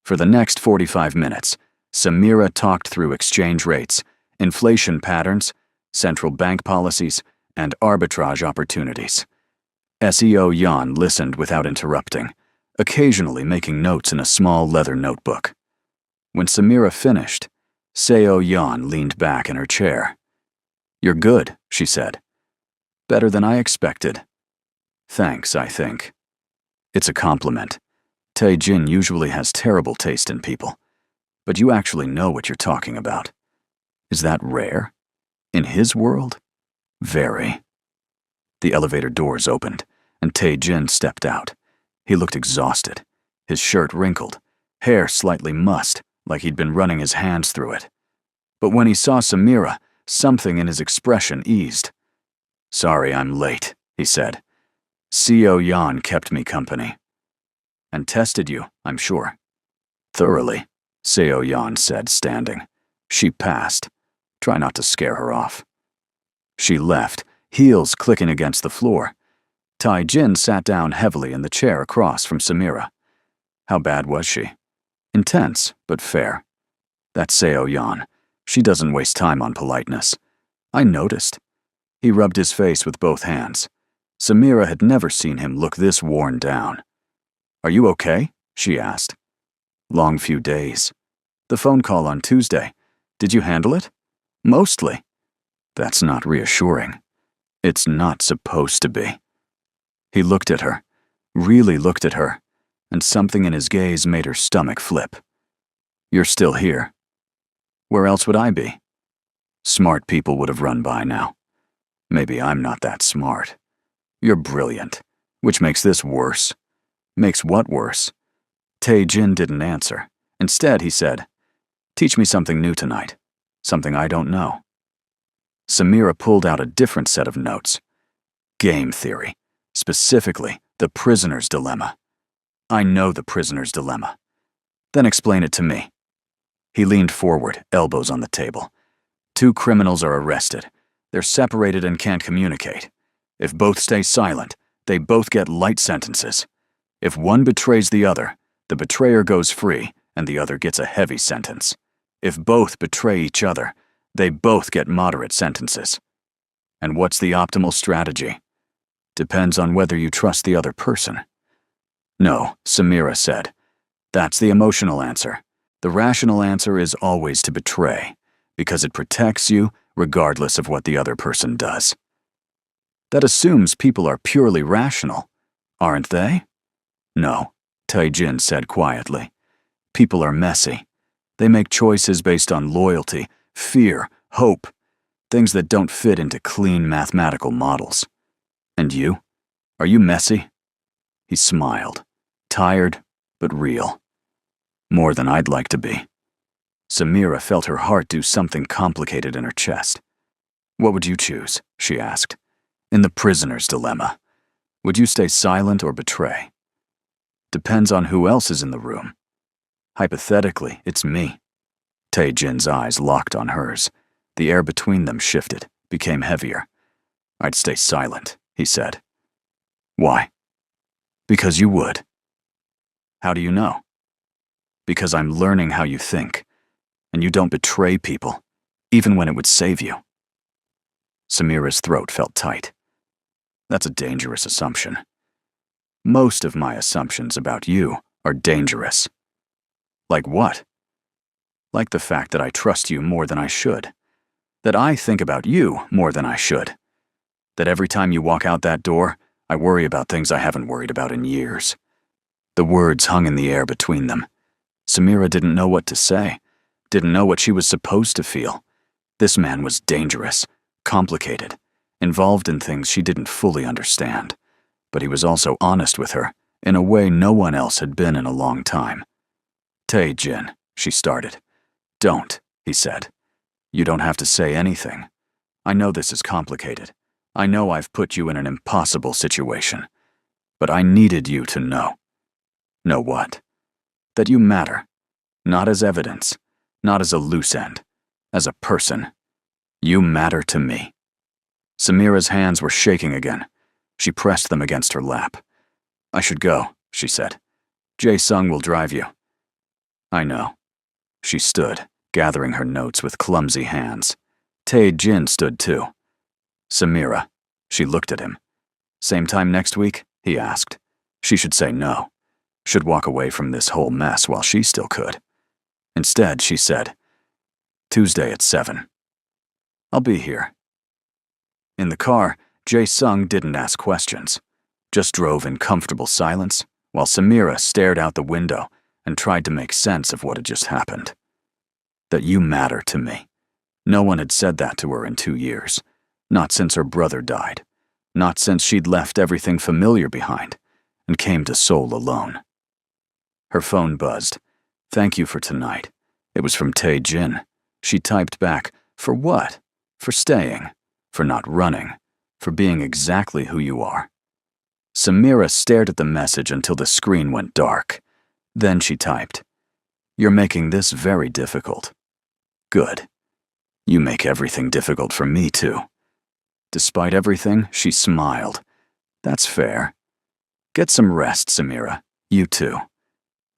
For the next 45 minutes, Samira talked through exchange rates, inflation patterns, central bank policies, and arbitrage opportunities. Seo-yeon listened without interrupting, occasionally making notes in a small leather notebook. When Samira finished, Seo-yeon leaned back in her chair. "You're good," she said. "Better than I expected." "Thanks, I think." "It's a compliment. Tae-jin usually has terrible taste in people, but you actually know what you're talking about. Is that rare? In his world? Very." The elevator doors opened, and Tae-jin stepped out. He looked exhausted, his shirt wrinkled, hair slightly mussed, like he'd been running his hands through it. But when he saw Samira, something in his expression eased. "Sorry I'm late," he said. "Seo-yeon kept me company." "And tested you, I'm sure." "Thoroughly," Seo-yeon said, standing. "She passed. Try not to scare her off." She left, heels clicking against the floor. Tae-jin sat down heavily in the chair across from Samira. How bad was she? Intense, but fair. That's Seo-yeon. She doesn't waste time on politeness. I noticed. He rubbed his face with both hands. Samira had never seen him look this worn down. Are you okay? She asked. Long few days. The phone call on Tuesday. Did you handle it? Mostly. That's not reassuring. It's not supposed to be. He looked at her, really looked at her, and something in his gaze made her stomach flip. You're still here. Where else would I be? Smart people would have run by now. Maybe I'm not that smart. You're brilliant, which makes this worse. Makes what worse? Tae-jin didn't answer. Instead, he said, teach me something new tonight. Something I don't know. Samira pulled out a different set of notes. Game theory. Specifically, the prisoner's dilemma. I know the prisoner's dilemma. Then explain it to me. He leaned forward, elbows on the table. Two criminals are arrested. They're separated and can't communicate. If both stay silent, they both get light sentences. If one betrays the other, the betrayer goes free and the other gets a heavy sentence. If both betray each other, they both get moderate sentences. And what's the optimal strategy? Depends on whether you trust the other person. No, Samira said. That's the emotional answer. The rational answer is always to betray, because it protects you regardless of what the other person does. That assumes people are purely rational, aren't they? No, Tae-jin said quietly. People are messy. They make choices based on loyalty, fear, hope, things that don't fit into clean mathematical models. And you? Are you messy? He smiled, tired but real. More than I'd like to be. Samira felt her heart do something complicated in her chest. What would you choose? She asked. In the prisoner's dilemma. Would you stay silent or betray? Depends on who else is in the room. Hypothetically, it's me. Tae-jin's eyes locked on hers. The air between them shifted, became heavier. I'd stay silent, he said. Why? Because you would. How do you know? Because I'm learning how you think, and you don't betray people, even when it would save you. Samira's throat felt tight. That's a dangerous assumption. Most of my assumptions about you are dangerous. Like what? Like the fact that I trust you more than I should. That I think about you more than I should. That every time you walk out that door, I worry about things I haven't worried about in years. The words hung in the air between them. Samira didn't know what to say, didn't know what she was supposed to feel. This man was dangerous, complicated, involved in things she didn't fully understand. But he was also honest with her, in a way no one else had been in a long time. Tae-jin, she started. Don't, he said. You don't have to say anything. I know this is complicated. I know I've put you in an impossible situation. But I needed you to know. Know what? That you matter. Not as evidence, not as a loose end, as a person. You matter to me. Samira's hands were shaking again. She pressed them against her lap. I should go, she said. Jae-sung will drive you. I know. She stood, gathering her notes with clumsy hands. Tae-jin stood too. Samira. She looked at him. Same time next week? He asked. She should say no. Should walk away from this whole mess while she still could. Instead, she said, Tuesday at 7. I'll be here. In the car, Jae-sung didn't ask questions, just drove in comfortable silence while Samira stared out the window and tried to make sense of what had just happened. That you matter to me. No one had said that to her in 2 years, not since her brother died, not since she'd left everything familiar behind and came to Seoul alone. Her phone buzzed. Thank you for tonight. It was from Tae-jin. She typed back, for what? For staying, for not running, for being exactly who you are. Samira stared at the message until the screen went dark. Then she typed, You're making this very difficult. Good. You make everything difficult for me too. Despite everything, she smiled. That's fair. Get some rest, Samira. You too.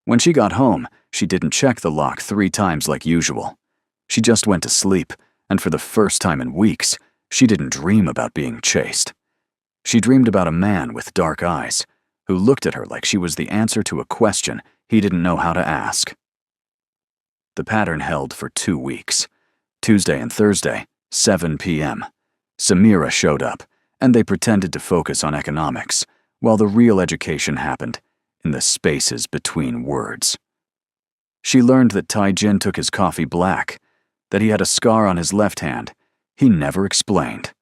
When she got home, she didn't check the lock 3 times like usual. She just went to sleep, and for the first time in weeks, she didn't dream about being chased. She dreamed about a man with dark eyes, who looked at her like she was the answer to a question he didn't know how to ask. The pattern held for 2 weeks. Tuesday and Thursday, 7 p.m. Samira showed up, and they pretended to focus on economics, while the real education happened in the spaces between words. She learned that Tai-Jin took his coffee black, that he had a scar on his left hand he never explained,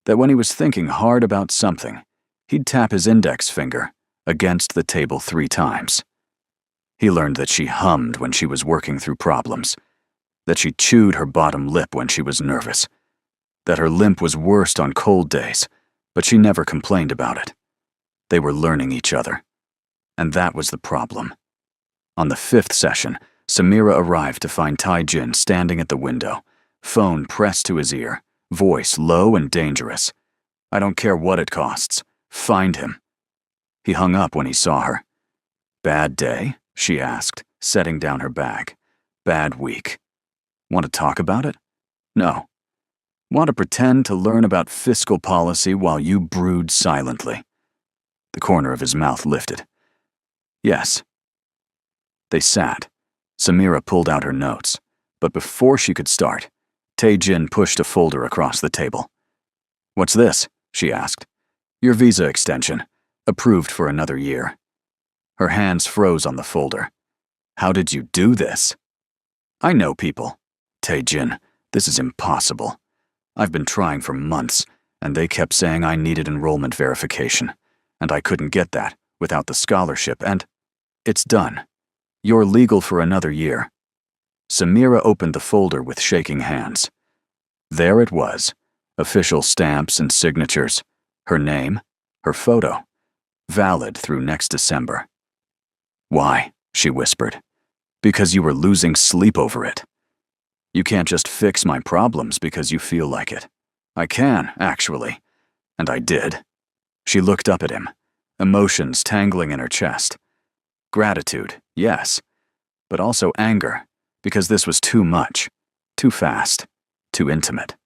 that when he was thinking hard about something, he'd tap his index finger against the table 3 times. He learned that she hummed when she was working through problems, that she chewed her bottom lip when she was nervous, that her limp was worst on cold days, but she never complained about it. They were learning each other, and that was the problem. On the 5th session, Samira arrived to find Tai-Jin standing at the window, phone pressed to his ear, voice low and dangerous. I don't care what it costs. Find him. He hung up when he saw her. Bad day? She asked, setting down her bag. Bad week. Want to talk about it? No. Want to pretend to learn about fiscal policy while you brood silently? The corner of his mouth lifted. Yes. They sat. Samira pulled out her notes, but before she could start, Tai-Jin pushed a folder across the table. What's this? She asked. Your visa extension. Approved for another year. Her hands froze on the folder. How did you do this? I know people. Tai-Jin, this is impossible. I've been trying for months, and they kept saying I needed enrollment verification, and I couldn't get that without the scholarship, and it's done. You're legal for another year. Samira opened the folder with shaking hands. There it was, official stamps and signatures, her name, her photo, valid through next December. Why? She whispered. Because you were losing sleep over it. You can't just fix my problems because you feel like it. I can, actually. And I did. She looked up at him, emotions tangling in her chest. Gratitude, yes, but also anger, because this was too much, too fast, too intimate.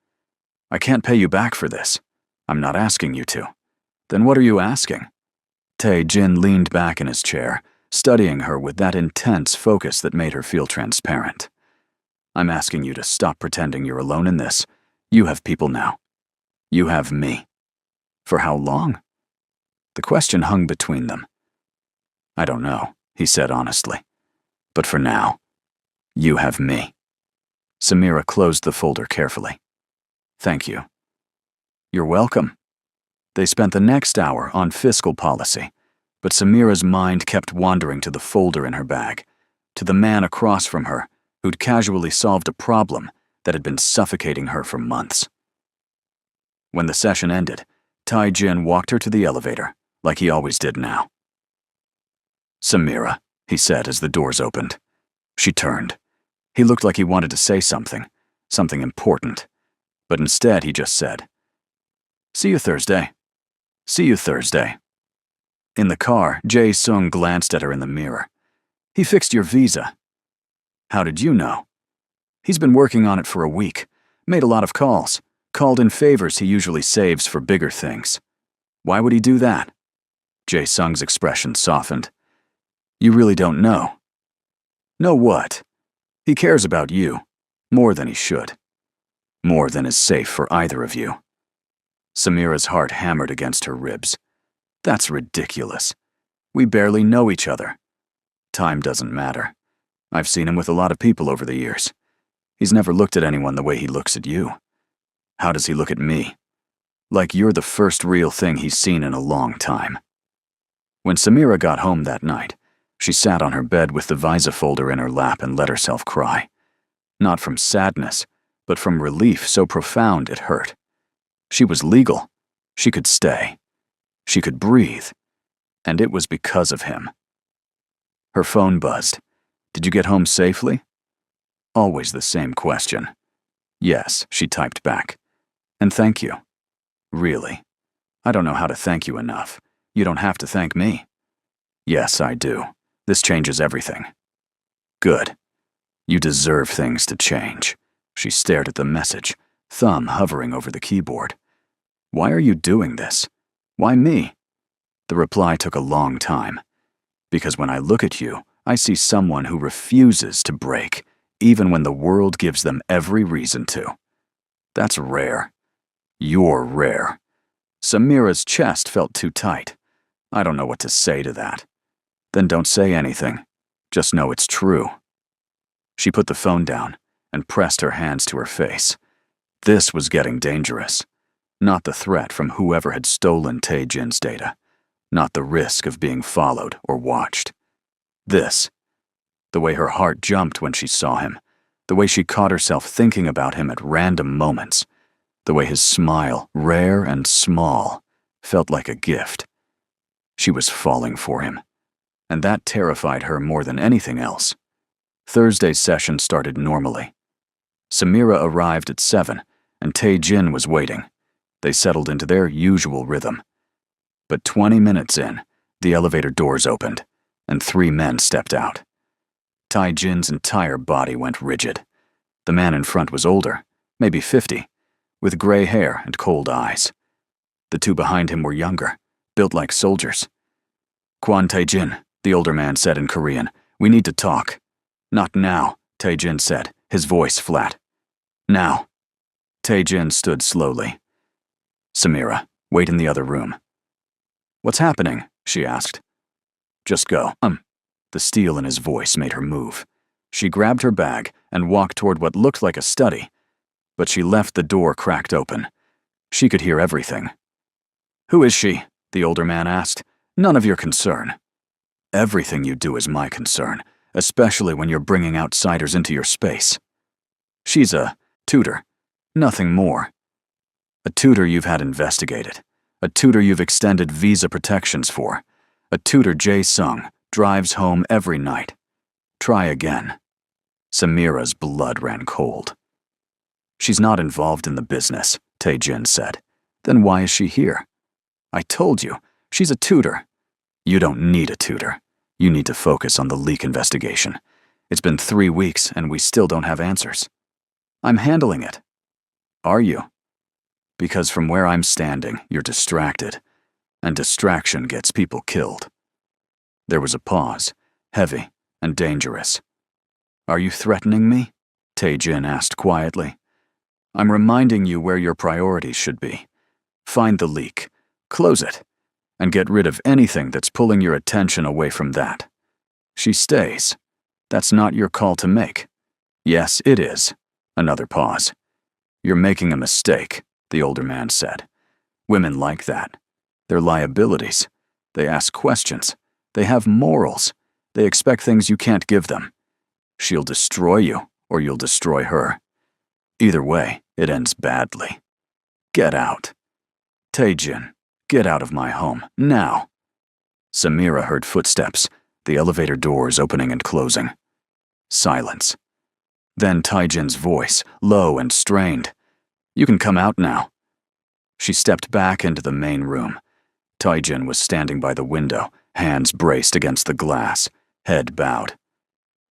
I can't pay you back for this. I'm not asking you to. Then what are you asking? Tai-Jin leaned back in his chair, studying her with that intense focus that made her feel transparent. I'm asking you to stop pretending you're alone in this. You have people now. You have me. For how long? The question hung between them. I don't know, he said honestly. But for now, you have me. Samira closed the folder carefully. Thank you. You're welcome. They spent the next hour on fiscal policy, but Samira's mind kept wandering to the folder in her bag, to the man across from her who'd casually solved a problem that had been suffocating her for months. When the session ended, Tai-Jin walked her to the elevator, like he always did now. Samira, he said as the doors opened. She turned. He looked like he wanted to say something important, but instead he just said, See you Thursday. See you Thursday. In the car, Jae-sung glanced at her in the mirror. He fixed your visa. How did you know? He's been working on it for a week, made a lot of calls, called in favors he usually saves for bigger things. Why would he do that? Jae-sung's expression softened. You really don't know. Know what? He cares about you, more than he should. More than is safe for either of you. Samira's heart hammered against her ribs. That's ridiculous. We barely know each other. Time doesn't matter. I've seen him with a lot of people over the years. He's never looked at anyone the way he looks at you. How does he look at me? Like you're the first real thing he's seen in a long time. When Samira got home that night, she sat on her bed with the visa folder in her lap and let herself cry. Not from sadness, but from relief so profound it hurt. She was legal. She could stay. She could breathe. And it was because of him. Her phone buzzed. Did you get home safely? Always the same question. Yes, she typed back. And thank you. Really? I don't know how to thank you enough. You don't have to thank me. Yes, I do. This changes everything. Good. You deserve things to change. She stared at the message, thumb hovering over the keyboard. Why are you doing this? Why me? The reply took a long time. Because when I look at you, I see someone who refuses to break, even when the world gives them every reason to. That's rare. You're rare. Samira's chest felt too tight. I don't know what to say to that. Then don't say anything. Just know it's true. She put the phone down and pressed her hands to her face. This was getting dangerous. Not the threat from whoever had stolen Tae-jin's data. Not the risk of being followed or watched. This. The way her heart jumped when she saw him. The way she caught herself thinking about him at random moments. The way his smile, rare and small, felt like a gift. She was falling for him. And that terrified her more than anything else. Thursday's session started normally. Samira arrived at 7, and Tae-jin was waiting. They settled into their usual rhythm. But 20 minutes in, the elevator doors opened, and 3 men stepped out. Tae-jin's entire body went rigid. The man in front was older, maybe 50, with gray hair and cold eyes. The 2 behind him were younger, built like soldiers. "Kwon Tae-jin," the older man said in Korean, "we need to talk." "Not now," Tae-jin said, his voice flat. "Now." Tae-jin stood slowly. "Samira, wait in the other room." "What's happening?" she asked. "Just go." The steel in his voice made her move. She grabbed her bag and walked toward what looked like a study, but she left the door cracked open. She could hear everything. "Who is she?" the older man asked. "None of your concern." "Everything you do is my concern, especially when you're bringing outsiders into your space." "She's a tutor, nothing more." "A tutor you've had investigated. A tutor you've extended visa protections for. A tutor Jae-sung drives home every night. Try again." Samira's blood ran cold. "She's not involved in the business," Tae-jin said. "Then why is she here?" "I told you, she's a tutor." "You don't need a tutor. You need to focus on the leak investigation. It's been 3 weeks and we still don't have answers." "I'm handling it." "Are you?" "Because from where I'm standing, you're distracted. And distraction gets people killed." There was a pause, heavy and dangerous. "Are you threatening me?" Tae-jin asked quietly. "I'm reminding you where your priorities should be. Find the leak, close it, and get rid of anything that's pulling your attention away from that." She stays. "That's not your call to make." "Yes, it is." Another pause. "You're making a mistake," the older man said. "Women like that. They're liabilities. They ask questions. They have morals. They expect things you can't give them. She'll destroy you, or you'll destroy her. Either way, it ends badly. Get out. Tae-jin, get out of my home, now." Samira heard footsteps, the elevator doors opening and closing. Silence. Then Tae-jin's voice, low and strained. "You can come out now." She stepped back into the main room. Tae-jin was standing by the window, hands braced against the glass, head bowed.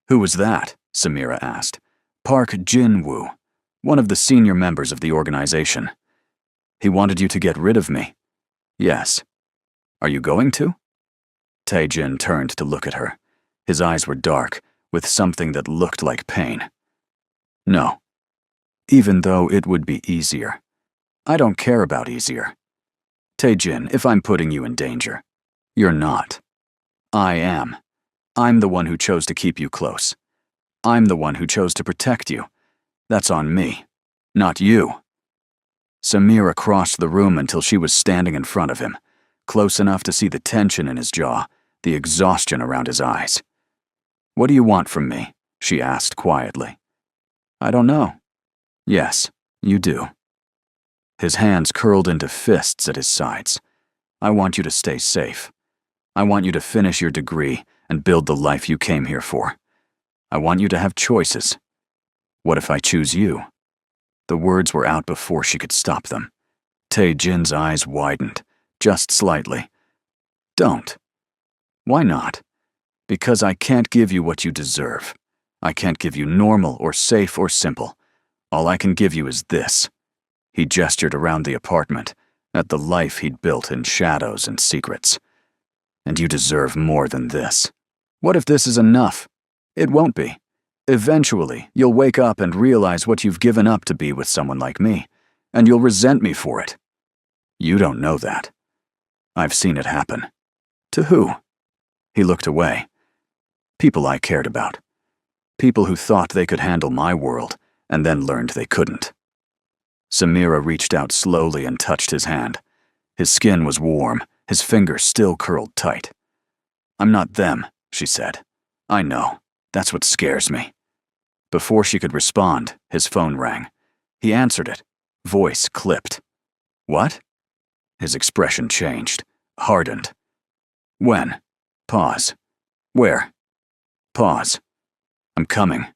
"Who was that?" Samira asked. "Park Jin-woo, one of the senior members of the organization. He wanted you to get rid of me." "Yes." "Are you going to?" Tae-jin turned to look at her. His eyes were dark, with something that looked like pain. "No. Even though it would be easier. I don't care about easier. Tae-jin, if I'm putting you in danger, you're not. I am. I'm the one who chose to keep you close. I'm the one who chose to protect you. That's on me, not you." Samira crossed the room until she was standing in front of him, close enough to see the tension in his jaw, the exhaustion around his eyes. "What do you want from me?" she asked quietly. "I don't know." "Yes, you do." His hands curled into fists at his sides. "I want you to stay safe. I want you to finish your degree and build the life you came here for. I want you to have choices. What if I choose you?" The words were out before she could stop them. Tae-jin's eyes widened, just slightly. Don't. Why not? Because I can't give you what you deserve. I can't give you normal or safe or simple. All I can give you is this. He gestured around the apartment, at the life he'd built in shadows and secrets. And you deserve more than this. What if this is enough? It won't be. Eventually, you'll wake up and realize what you've given up to be with someone like me, and you'll resent me for it. You don't know that. I've seen it happen. To who? He looked away. People I cared about. People who thought they could handle my world, and then learned they couldn't. Samira reached out slowly and touched his hand. His skin was warm, his fingers still curled tight. I'm not them, she said. I know. That's what scares me. Before she could respond, his phone rang. He answered it. Voice clipped. What? His expression changed, hardened. When? Pause. Where? Pause. I'm coming.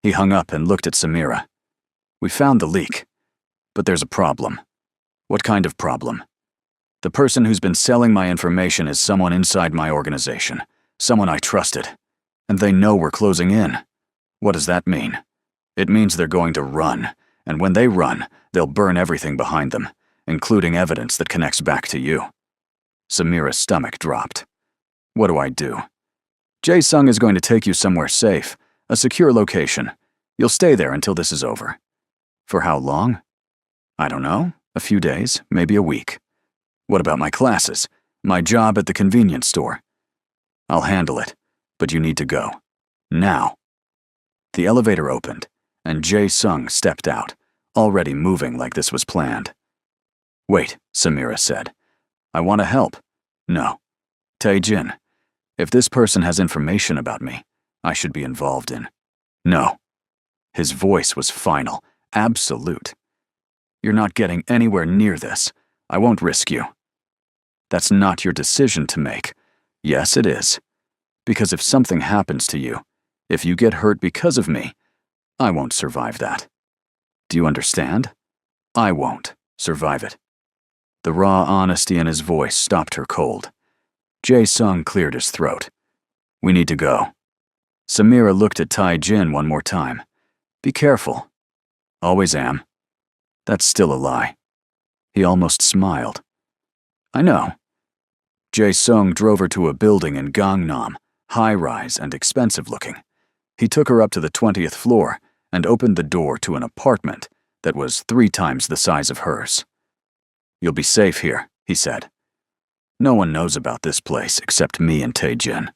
He hung up and looked at Samira. We found the leak. But there's a problem. What kind of problem? The person who's been selling my information is someone inside my organization, someone I trusted. And they know we're closing in. What does that mean? It means they're going to run, and when they run, they'll burn everything behind them, including evidence that connects back to you. Samira's stomach dropped. What do I do? Jae-sung is going to take you somewhere safe, a secure location. You'll stay there until this is over. For how long? I don't know, a few days, maybe a week. What about my classes? My job at the convenience store? I'll handle it, but you need to go. Now. The elevator opened, and Jae-sung stepped out, already moving like this was planned. Wait, Samira said. I want to help. No. Tae-jin, if this person has information about me, I should be involved in. No. His voice was final, absolute. You're not getting anywhere near this. I won't risk you. That's not your decision to make. Yes, it is. Because if something happens to you, if you get hurt because of me, I won't survive that. Do you understand? I won't survive it. The raw honesty in his voice stopped her cold. Jae-sung cleared his throat. We need to go. Samira looked at Tae-jin one more time. Be careful. Always am. That's still a lie. He almost smiled. I know. Jae-sung drove her to a building in Gangnam, high-rise and expensive-looking. He took her up to the 20th floor and opened the door to an apartment that was 3 times the size of hers. You'll be safe here, he said. No one knows about this place except me and Tae-jin.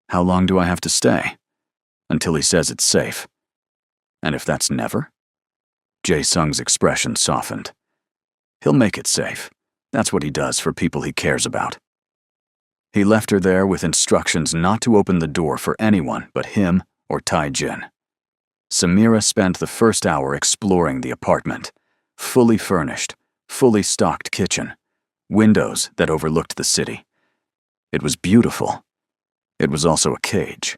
How long do I have to stay? Until he says it's safe. And if that's never? Jae-sung's expression softened. He'll make it safe. That's what he does for people he cares about. He left her there with instructions not to open the door for anyone but him or Tae-jin. Samira spent the first hour exploring the apartment. Fully furnished, fully stocked kitchen, windows that overlooked the city. It was beautiful. It was also a cage.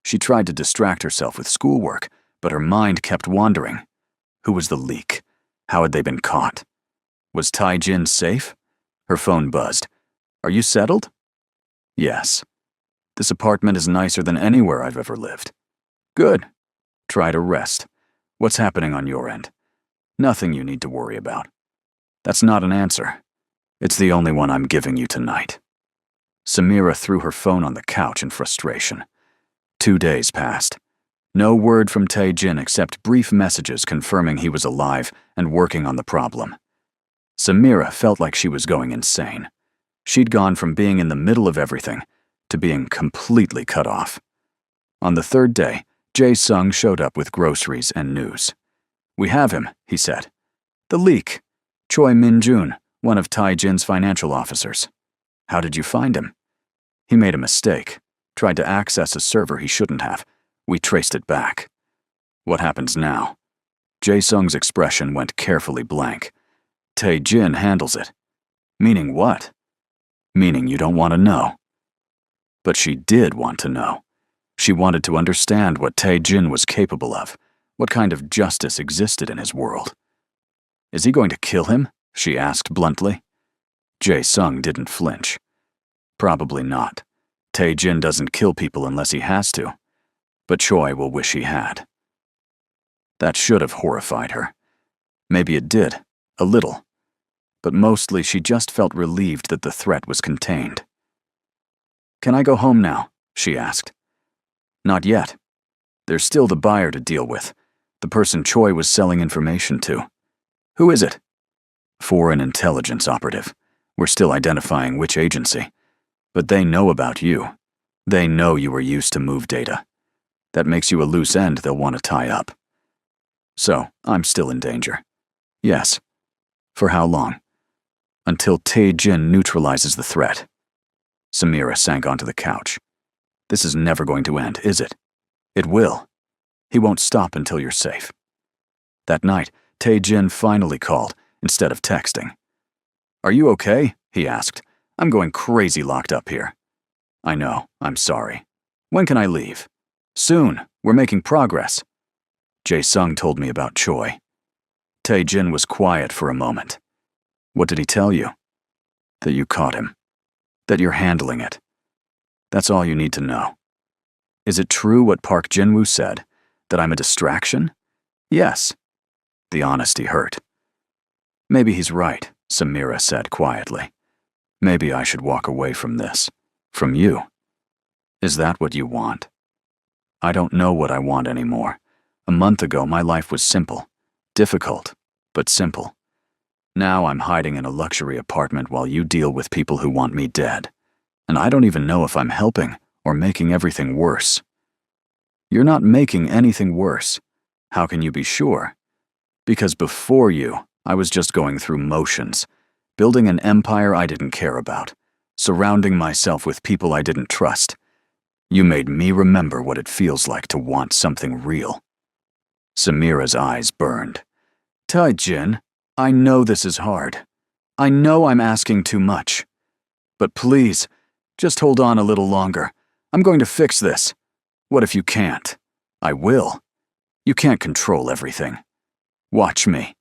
She tried to distract herself with schoolwork, but her mind kept wandering. Who was the leak? How had they been caught? Was Tae-jin safe? Her phone buzzed. Are you settled? Yes. This apartment is nicer than anywhere I've ever lived. Good. Try to rest. What's happening on your end? Nothing you need to worry about. That's not an answer. It's the only one I'm giving you tonight. Samira threw her phone on the couch in frustration. 2 days passed. No word from Tae-jin except brief messages confirming he was alive and working on the problem. Samira felt like she was going insane. She'd gone from being in the middle of everything to being completely cut off. On the 3rd day, Jae-sung showed up with groceries and news. We have him, he said. The leak. Choi Min-jun, one of Tae-jin's financial officers. How did you find him? He made a mistake. Tried to access a server he shouldn't have. We traced it back. What happens now? Jae-sung's expression went carefully blank. Tae-jin handles it. Meaning what? Meaning you don't want to know. But she did want to know. She wanted to understand what Tae-jin was capable of, what kind of justice existed in his world. Is he going to kill him? she asked bluntly. Jae-sung didn't flinch. Probably not. Tae-jin doesn't kill people unless he has to. But Choi will wish he had. That should have horrified her. Maybe it did, a little. But mostly she just felt relieved that the threat was contained. "Can I go home now?" she asked. "Not yet. There's still the buyer to deal with, the person Choi was selling information to." "Who is it?" "Foreign intelligence operative. We're still identifying which agency. But they know about you. They know you were used to move data. That makes you a loose end they'll want to tie up. So, I'm still in danger." "Yes." "For how long?" "Until Tae-jin neutralizes the threat." Samira sank onto the couch. "This is never going to end, is it?" "It will. He won't stop until you're safe." That night, Tae-jin finally called, instead of texting. "Are you okay?" he asked. "I'm going crazy locked up here." "I know. I'm sorry. When can I leave?" "Soon. We're making progress." Jae-sung told me about Choi. Tae-jin was quiet for a moment. "What did he tell you?" "That you caught him. That you're handling it. That's all you need to know." "Is it true what Park Jin-woo said? That I'm a distraction?" "Yes." The honesty hurt. "Maybe he's right," Samira said quietly. "Maybe I should walk away from this. From you. Is that what you want?" "I don't know what I want anymore. A month ago, my life was simple. Difficult, but simple. Now I'm hiding in a luxury apartment while you deal with people who want me dead. And I don't even know if I'm helping or making everything worse." "You're not making anything worse. How can you be sure?" "Because before you, I was just going through motions, building an empire I didn't care about, surrounding myself with people I didn't trust. You made me remember what it feels like to want something real." Samira's eyes burned. "Tae-jin, I know this is hard. I know I'm asking too much. But please, just hold on a little longer. I'm going to fix this. What if you can't?" "I will. You can't control everything. Watch me."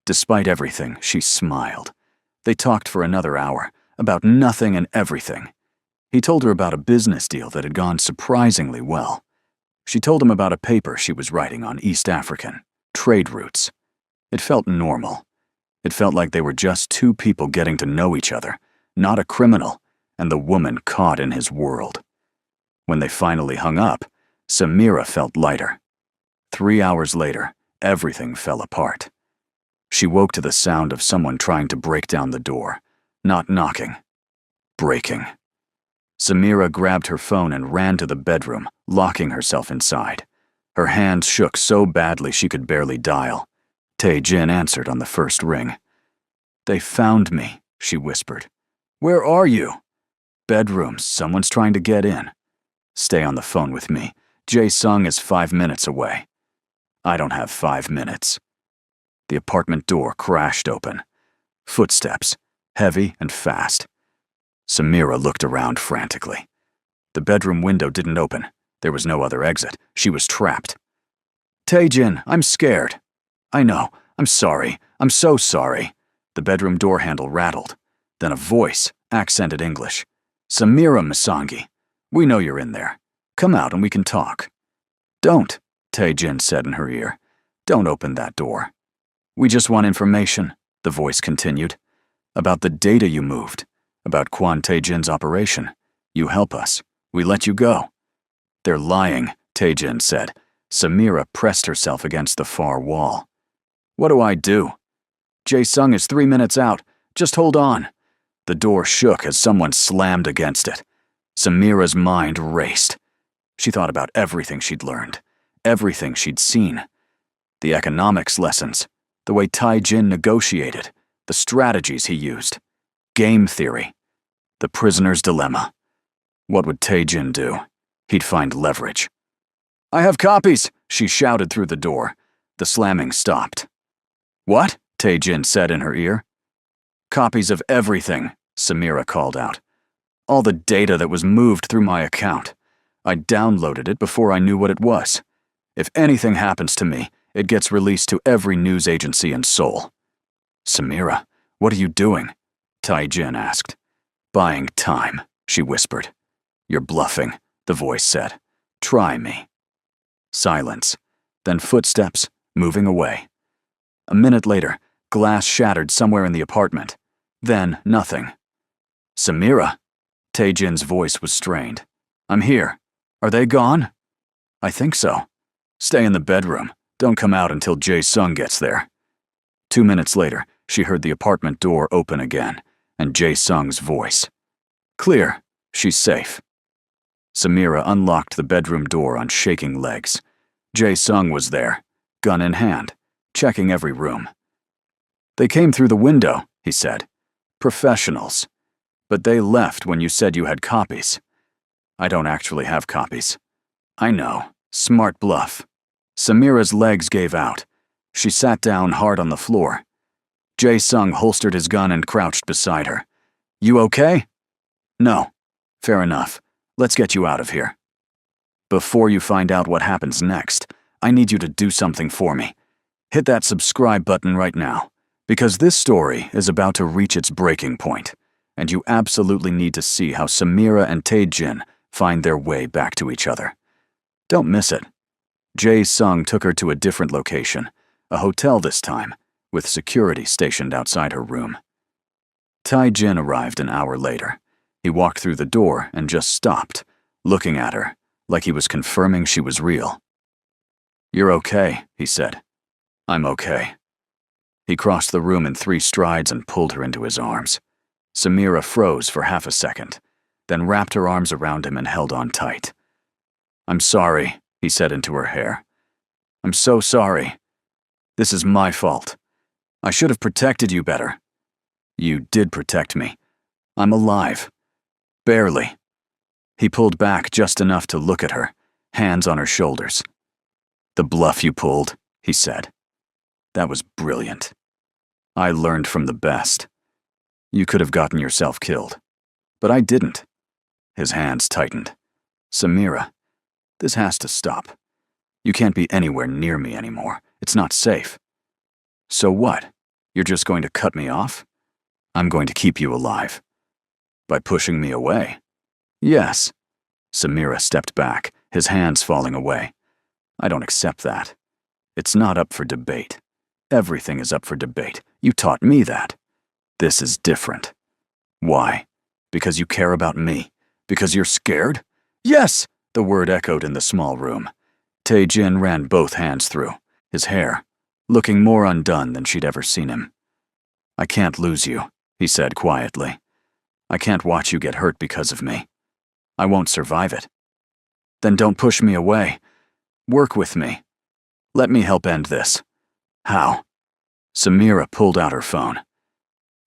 Despite everything, she smiled. They talked for another hour, about nothing and everything. He told her about a business deal that had gone surprisingly well. She told him about a paper she was writing on East African trade routes. It felt normal. It felt like they were just two people getting to know each other, not a criminal, and the woman caught in his world. When they finally hung up, Samira felt lighter. 3 hours later, everything fell apart. She woke to the sound of someone trying to break down the door, not knocking, breaking. Samira grabbed her phone and ran to the bedroom, locking herself inside. Her hands shook so badly she could barely dial. Tae-jin answered on the first ring. "They found me," she whispered. "Where are you?" "Bedrooms. Someone's trying to get in." "Stay on the phone with me. Jae-sung is 5 minutes away." "I don't have 5 minutes." The apartment door crashed open. Footsteps, heavy and fast. Samira looked around frantically. The bedroom window didn't open. There was no other exit. She was trapped. "Tae-jin, I'm scared." "I know. I'm sorry. I'm so sorry." The bedroom door handle rattled. Then a voice, accented English. "Samira Masangi, we know you're in there. Come out and we can talk." "Don't," Tae-jin said in her ear. "Don't open that door." "We just want information," the voice continued. "About the data you moved. About Kwon Tae-jin's operation. You help us. We let you go." "They're lying," Tae-jin said. Samira pressed herself against the far wall. "What do I do?" "Jae-sung is 3 minutes out. Just hold on." The door shook as someone slammed against it. Samira's mind raced. She thought about everything she'd learned, everything she'd seen. The economics lessons, the way Tae-jin negotiated, the strategies he used, game theory, the prisoner's dilemma. What would Tae-jin do? He'd find leverage. "I have copies," she shouted through the door. The slamming stopped. "What?" Tae-jin said in her ear. "Copies of everything," Samira called out. "All the data that was moved through my account. I downloaded it before I knew what it was. If anything happens to me, it gets released to every news agency in Seoul." "Samira, What are you doing? Tai-Jin asked. Buying time, she whispered. You're bluffing, the voice said. Try me. Silence. Then footsteps, moving away. A minute later, glass shattered somewhere in the apartment. Then, nothing. Samira? Tai-Jin's voice was strained. I'm here. Are they gone? I think so. Stay in the bedroom. Don't come out until Jae-sung gets there. 2 minutes later, she heard the apartment door open again, and Jae-sung's voice. Clear. She's safe. Samira unlocked the bedroom door on shaking legs. Jae-sung was there, gun in hand, checking every room. They came through the window, he said. Professionals. But they left when you said you had copies. I don't actually have copies. I know. Smart bluff. Samira's legs gave out. She sat down hard on the floor. Jae-sung holstered his gun and crouched beside her. You okay? No. Fair enough. Let's get you out of here. Before you find out what happens next, I need you to do something for me. Hit that subscribe button right now, because this story is about to reach its breaking point, and you absolutely need to see how Samira and Tai-Jin find their way back to each other. Don't miss it. Jae-sung took her to a different location, a hotel this time, with security stationed outside her room. Tai-Jin arrived an hour later. He walked through the door and just stopped, looking at her, like he was confirming she was real. You're okay, he said. I'm okay. He crossed the room in 3 strides and pulled her into his arms. Samira froze for half a second, then wrapped her arms around him and held on tight. I'm sorry, he said into her hair. I'm so sorry. This is my fault. I should have protected you better. You did protect me. I'm alive. Barely. He pulled back just enough to look at her, hands on her shoulders. The bluff you pulled, he said. That was brilliant. I learned from the best. You could have gotten yourself killed. But I didn't. His hands tightened. Samira, this has to stop. You can't be anywhere near me anymore. It's not safe. So what? You're just going to cut me off? I'm going to keep you alive. By pushing me away? Yes. Samira stepped back, his hands falling away. I don't accept that. It's not up for debate. Everything is up for debate. You taught me that. This is different. Why? Because you care about me? Because you're scared? Yes! The word echoed in the small room. Tai-Jin ran both hands through, his hair, looking more undone than she'd ever seen him. I can't lose you, he said quietly. I can't watch you get hurt because of me. I won't survive it. Then don't push me away. Work with me. Let me help end this. How? Samira pulled out her phone.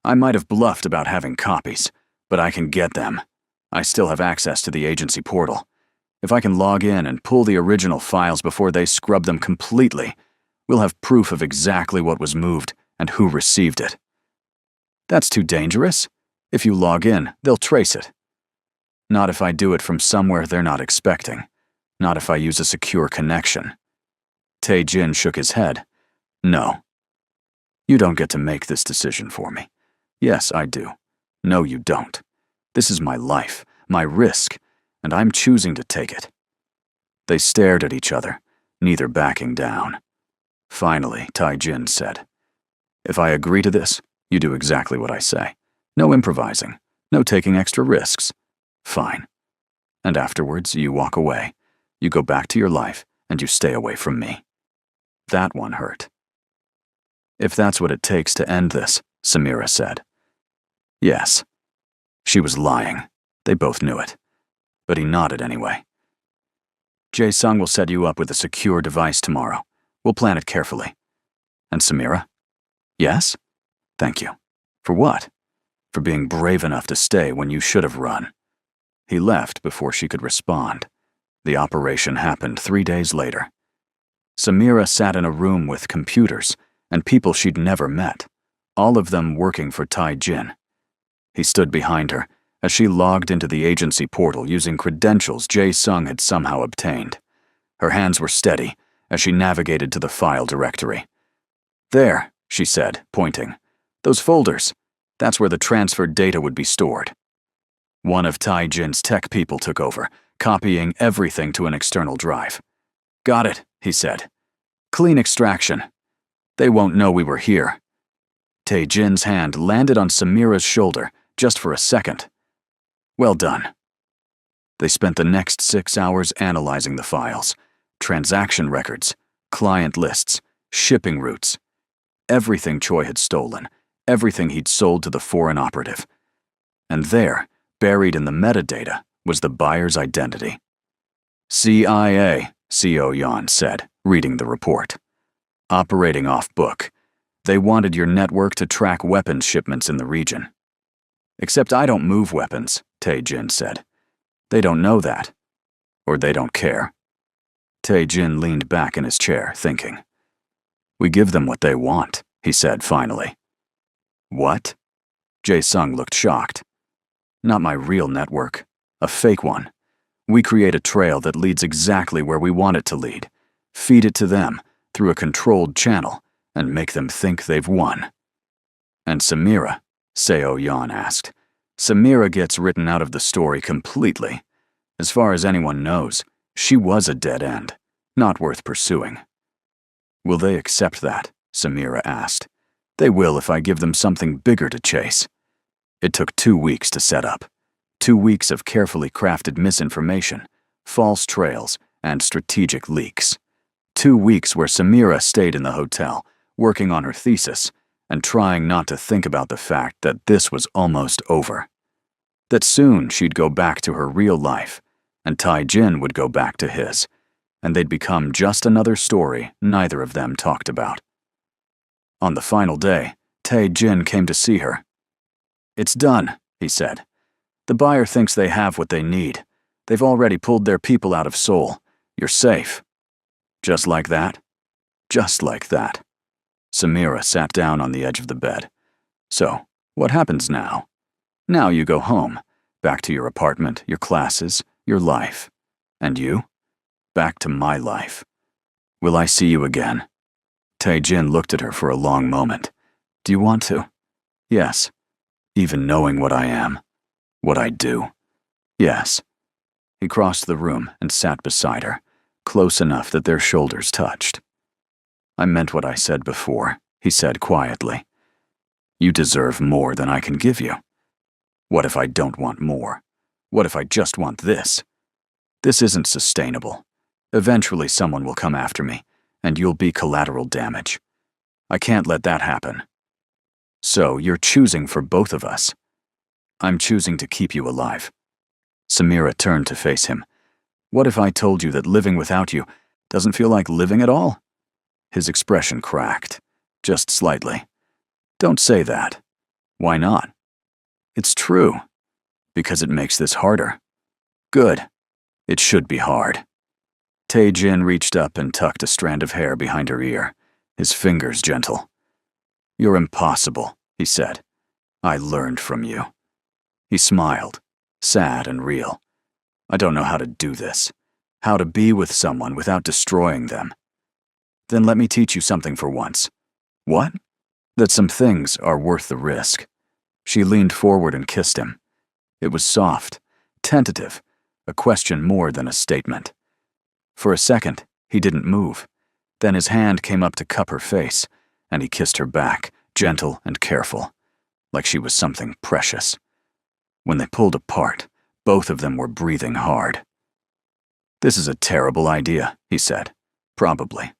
I might have bluffed about having copies, but I can get them. I still have access to the agency portal. If I can log in and pull the original files before they scrub them completely, we'll have proof of exactly what was moved and who received it. That's too dangerous. If you log in, they'll trace it. Not if I do it from somewhere they're not expecting. Not if I use a secure connection. Tai-Jin shook his head. No. You don't get to make this decision for me. Yes, I do. No, you don't. This is my life, my risk, and I'm choosing to take it. They stared at each other, neither backing down. Finally, Tai-Jin said, If I agree to this, you do exactly what I say. No improvising, no taking extra risks. Fine. And afterwards, you walk away. You go back to your life, and you stay away from me. That one hurt. If that's what it takes to end this, Samira said. Yes. She was lying. They both knew it. But he nodded anyway. Jae-sung will set you up with a secure device tomorrow. We'll plan it carefully. And Samira? Yes? Thank you. For what? For being brave enough to stay when you should have run. He left before she could respond. The operation happened 3 days later. Samira sat in a room with computers and people she'd never met, all of them working for Tai-Jin. He stood behind her as she logged into the agency portal using credentials Jae-sung had somehow obtained. Her hands were steady as she navigated to the file directory. There, she said, pointing. Those folders. That's where the transferred data would be stored. One of Tai Jin's tech people took over, copying everything to an external drive. Got it, he said. Clean extraction. They won't know we were here. Tai Jin's hand landed on Samira's shoulder just for a second. Well done. They spent the next 6 hours analyzing the files, transaction records, client lists, shipping routes, everything Choi had stolen, everything he'd sold to the foreign operative. And there, buried in the metadata, was the buyer's identity. CIA, CO Yan said, reading the report. Operating off book. They wanted your network to track weapons shipments in the region. Except I don't move weapons, Tai Jin said. They don't know that. Or they don't care. Tai Jin leaned back in his chair, thinking. We give them what they want, he said finally. What? Jae Sung looked shocked. Not my real network. A fake one. We create a trail that leads exactly where we want it to lead. Feed it to them through a controlled channel and make them think they've won. And Samira? Seo Yan asked. Samira gets written out of the story completely. As far as anyone knows, she was a dead end, not worth pursuing. Will they accept that? Samira asked. They will if I give them something bigger to chase. It took 2 weeks to set up. 2 weeks of carefully crafted misinformation, false trails, and strategic leaks. 2 weeks where Samira stayed in the hotel, working on her thesis, and trying not to think about the fact that this was almost over. That soon she'd go back to her real life, and Tai Jin would go back to his, and they'd become just another story neither of them talked about. On the final day, Tai Jin came to see her. It's done, he said. The buyer thinks they have what they need. They've already pulled their people out of Seoul. You're safe. Just like that? Just like that. Samira sat down on the edge of the bed. So, what happens now? Now you go home, back to your apartment, your classes, your life. And you? Back to my life. Will I see you again? Tai Jin looked at her for a long moment. Do you want to? Yes. Even knowing what I am, what I do. Yes. He crossed the room and sat beside her, close enough that their shoulders touched. I meant what I said before, he said quietly. You deserve more than I can give you. What if I don't want more? What if I just want this? This isn't sustainable. Eventually someone will come after me, and you'll be collateral damage. I can't let that happen. So you're choosing for both of us. I'm choosing to keep you alive. Samira turned to face him. What if I told you that living without you doesn't feel like living at all? His expression cracked, just slightly. Don't say that. Why not? It's true. Because it makes this harder. Good. It should be hard. Tai Jin reached up and tucked a strand of hair behind her ear, his fingers gentle. You're impossible, he said. I learned from you. He smiled, sad and real. I don't know how to do this, how to be with someone without destroying them. Then let me teach you something for once. What? That some things are worth the risk. She leaned forward and kissed him. It was soft, tentative, a question more than a statement. For a second, he didn't move. Then his hand came up to cup her face, and he kissed her back, gentle and careful, like she was something precious. When they pulled apart, both of them were breathing hard. This is a terrible idea, he said. Probably.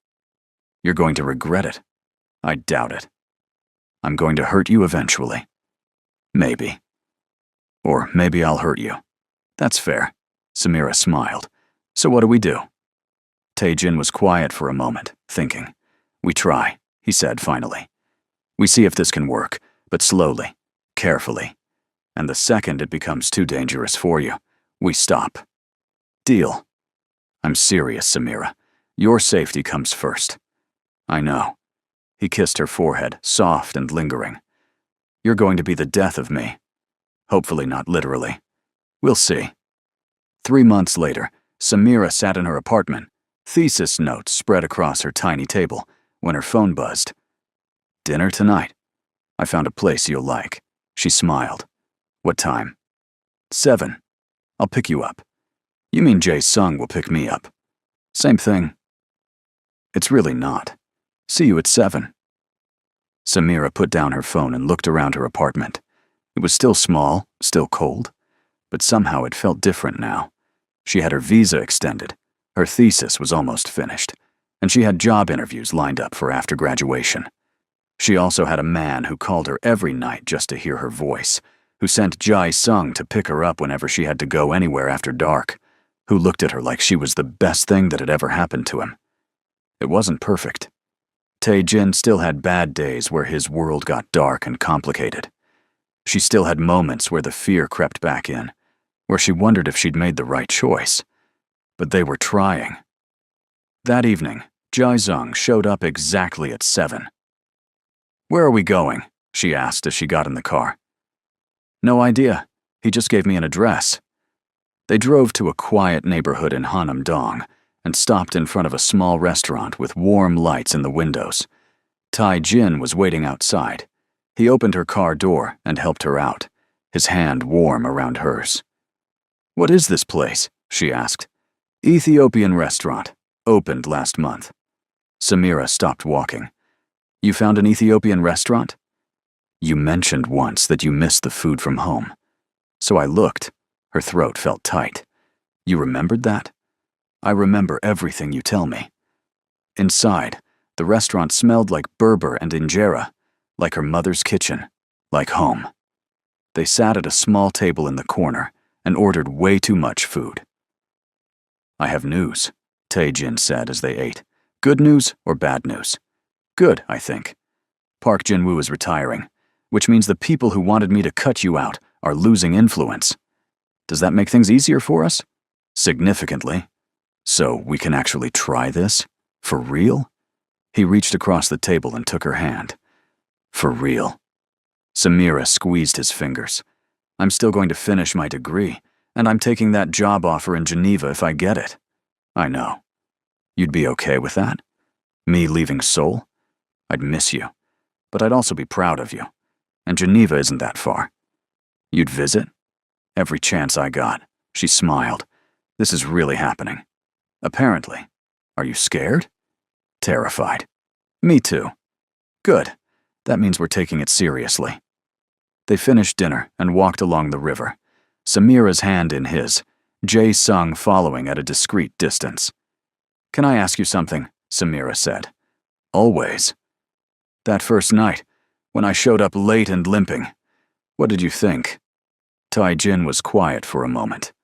You're going to regret it. I doubt it. I'm going to hurt you eventually. Maybe. Or maybe I'll hurt you. That's fair. Samira smiled. So what do we do? Tai Jin was quiet for a moment, thinking. We try, he said finally. We see if this can work, but slowly, carefully. And the second it becomes too dangerous for you, we stop. Deal. I'm serious, Samira. Your safety comes first. I know. He kissed her forehead, soft and lingering. You're going to be the death of me. Hopefully not literally. We'll see. 3 months later, Samira sat in her apartment, thesis notes spread across her tiny table, when her phone buzzed. Dinner tonight. I found a place you'll like, She smiled. What time? 7. I'll pick you up. You mean Jae-sung will pick me up? Same thing. It's really not. See you at 7. Samira put down her phone and looked around her apartment. It was still small, still cold, but somehow it felt different now. She had her visa extended, her thesis was almost finished, and she had job interviews lined up for after graduation. She also had a man who called her every night just to hear her voice, who sent Jae-sung to pick her up whenever she had to go anywhere after dark, who looked at her like she was the best thing that had ever happened to him. It wasn't perfect. Tae-jin still had bad days where his world got dark and complicated. She still had moments where the fear crept back in, where she wondered if she'd made the right choice. But they were trying. That evening, Jae-sung showed up exactly at 7. "Where are we going?" she asked as she got in the car. "No idea. He just gave me an address." They drove to a quiet neighborhood in Hanam-dong and stopped in front of a small restaurant with warm lights in the windows. Tae-jin was waiting outside. He opened her car door and helped her out, his hand warm around hers. "What is this place?" she asked. "Ethiopian restaurant. Opened last month." Samira stopped walking. "You found an Ethiopian restaurant?" "You mentioned once that you missed the food from home. So I looked." Her throat felt tight. "You remembered that?" "I remember everything you tell me." Inside, the restaurant smelled like Berber and injera, like her mother's kitchen, like home. They sat at a small table in the corner and ordered way too much food. "I have news," Tae-jin said as they ate. "Good news or bad news?" "Good, I think. Park Jin-woo is retiring, which means the people who wanted me to cut you out are losing influence. Does that make things easier for us?" "Significantly. So we can actually try this? For real?" He reached across the table and took her hand. "For real." Samira squeezed his fingers. "I'm still going to finish my degree, and I'm taking that job offer in Geneva if I get it." "I know. You'd be okay with that? Me leaving Seoul? I'd miss you, but I'd also be proud of you. And Geneva isn't that far. You'd visit?" "Every chance I got." She smiled. "This is really happening." "Apparently. Are you scared?" "Terrified." "Me too." "Good. That means we're taking it seriously." They finished dinner and walked along the river, Samira's hand in his, Jae-sung following at a discreet distance. "Can I ask you something?" Samira said. "Always." "That first night, when I showed up late and limping, what did you think?" Tae-jin was quiet for a moment.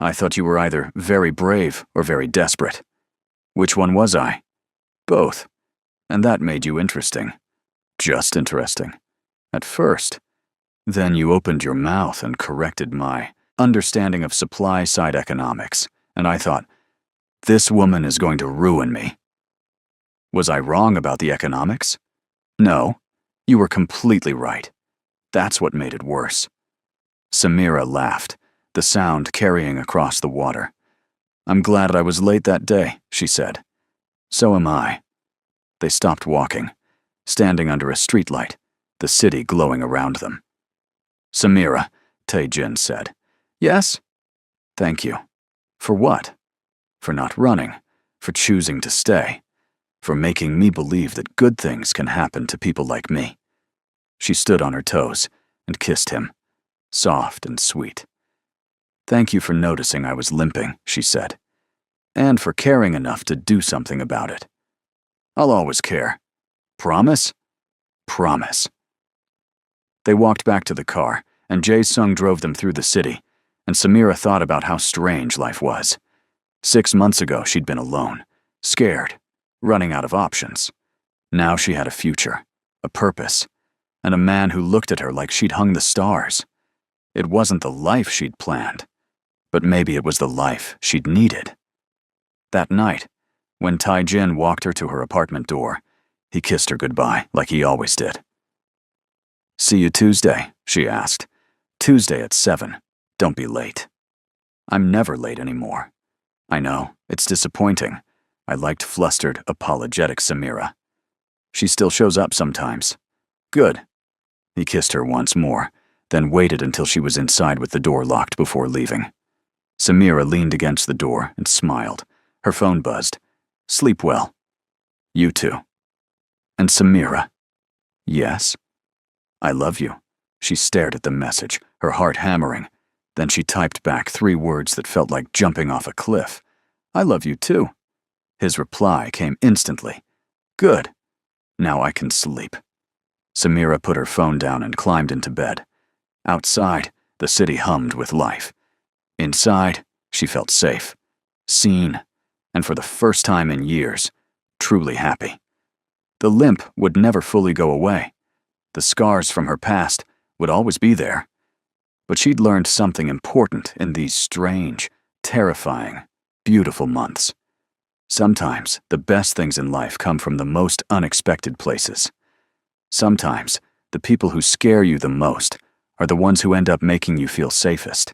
"I thought you were either very brave or very desperate." "Which one was I?" "Both. And that made you interesting." "Just interesting." "At first. Then you opened your mouth and corrected my understanding of supply-side economics, and I thought, this woman is going to ruin me." "Was I wrong about the economics?" "No. You were completely right. That's what made it worse." Samira laughed, the sound carrying across the water. "I'm glad I was late that day," she said. "So am I." They stopped walking, standing under a streetlight, the city glowing around them. "Samira," Tae-jin said. "Yes?" "Thank you." "For what?" "For not running, for choosing to stay, for making me believe that good things can happen to people like me." She stood on her toes and kissed him, soft and sweet. "Thank you for noticing I was limping," she said, "and for caring enough to do something about it." "I'll always care." "Promise?" "Promise." They walked back to the car, and Jae-sung drove them through the city, and Samira thought about how strange life was. 6 months ago, she'd been alone, scared, running out of options. Now she had a future, a purpose, and a man who looked at her like she'd hung the stars. It wasn't the life she'd planned, but maybe it was the life she'd needed. That night, when Tae-jin walked her to her apartment door, he kissed her goodbye like he always did. "See you Tuesday," she asked. "Tuesday at 7. Don't be late." "I'm never late anymore." "I know, it's disappointing." I liked flustered, apologetic Samira. "She still shows up sometimes." "Good." He kissed her once more, then waited until she was inside with the door locked before leaving. Samira leaned against the door and smiled. Her phone buzzed. "Sleep well." "You too." And Samira. "Yes?" "I love you." She stared at the message, her heart hammering. Then she typed back 3 words that felt like jumping off a cliff. "I love you too." His reply came instantly. "Good. Now I can sleep." Samira put her phone down and climbed into bed. Outside, the city hummed with life. Inside, she felt safe, seen, and for the first time in years, truly happy. The limp would never fully go away. The scars from her past would always be there. But she'd learned something important in these strange, terrifying, beautiful months. Sometimes the best things in life come from the most unexpected places. Sometimes the people who scare you the most are the ones who end up making you feel safest.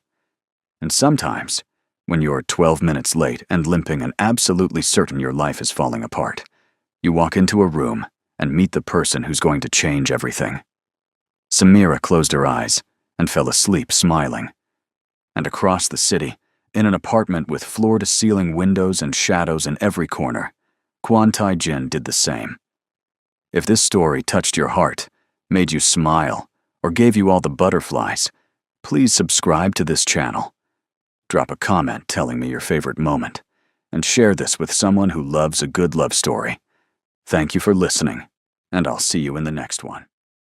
And sometimes, when you're 12 minutes late and limping and absolutely certain your life is falling apart, you walk into a room and meet the person who's going to change everything. Samira closed her eyes and fell asleep smiling. And across the city, in an apartment with floor-to-ceiling windows and shadows in every corner, Quan Tai Jin did the same. If this story touched your heart, made you smile, or gave you all the butterflies, please subscribe to this channel. Drop a comment telling me your favorite moment, and share this with someone who loves a good love story. Thank you for listening, and I'll see you in the next one.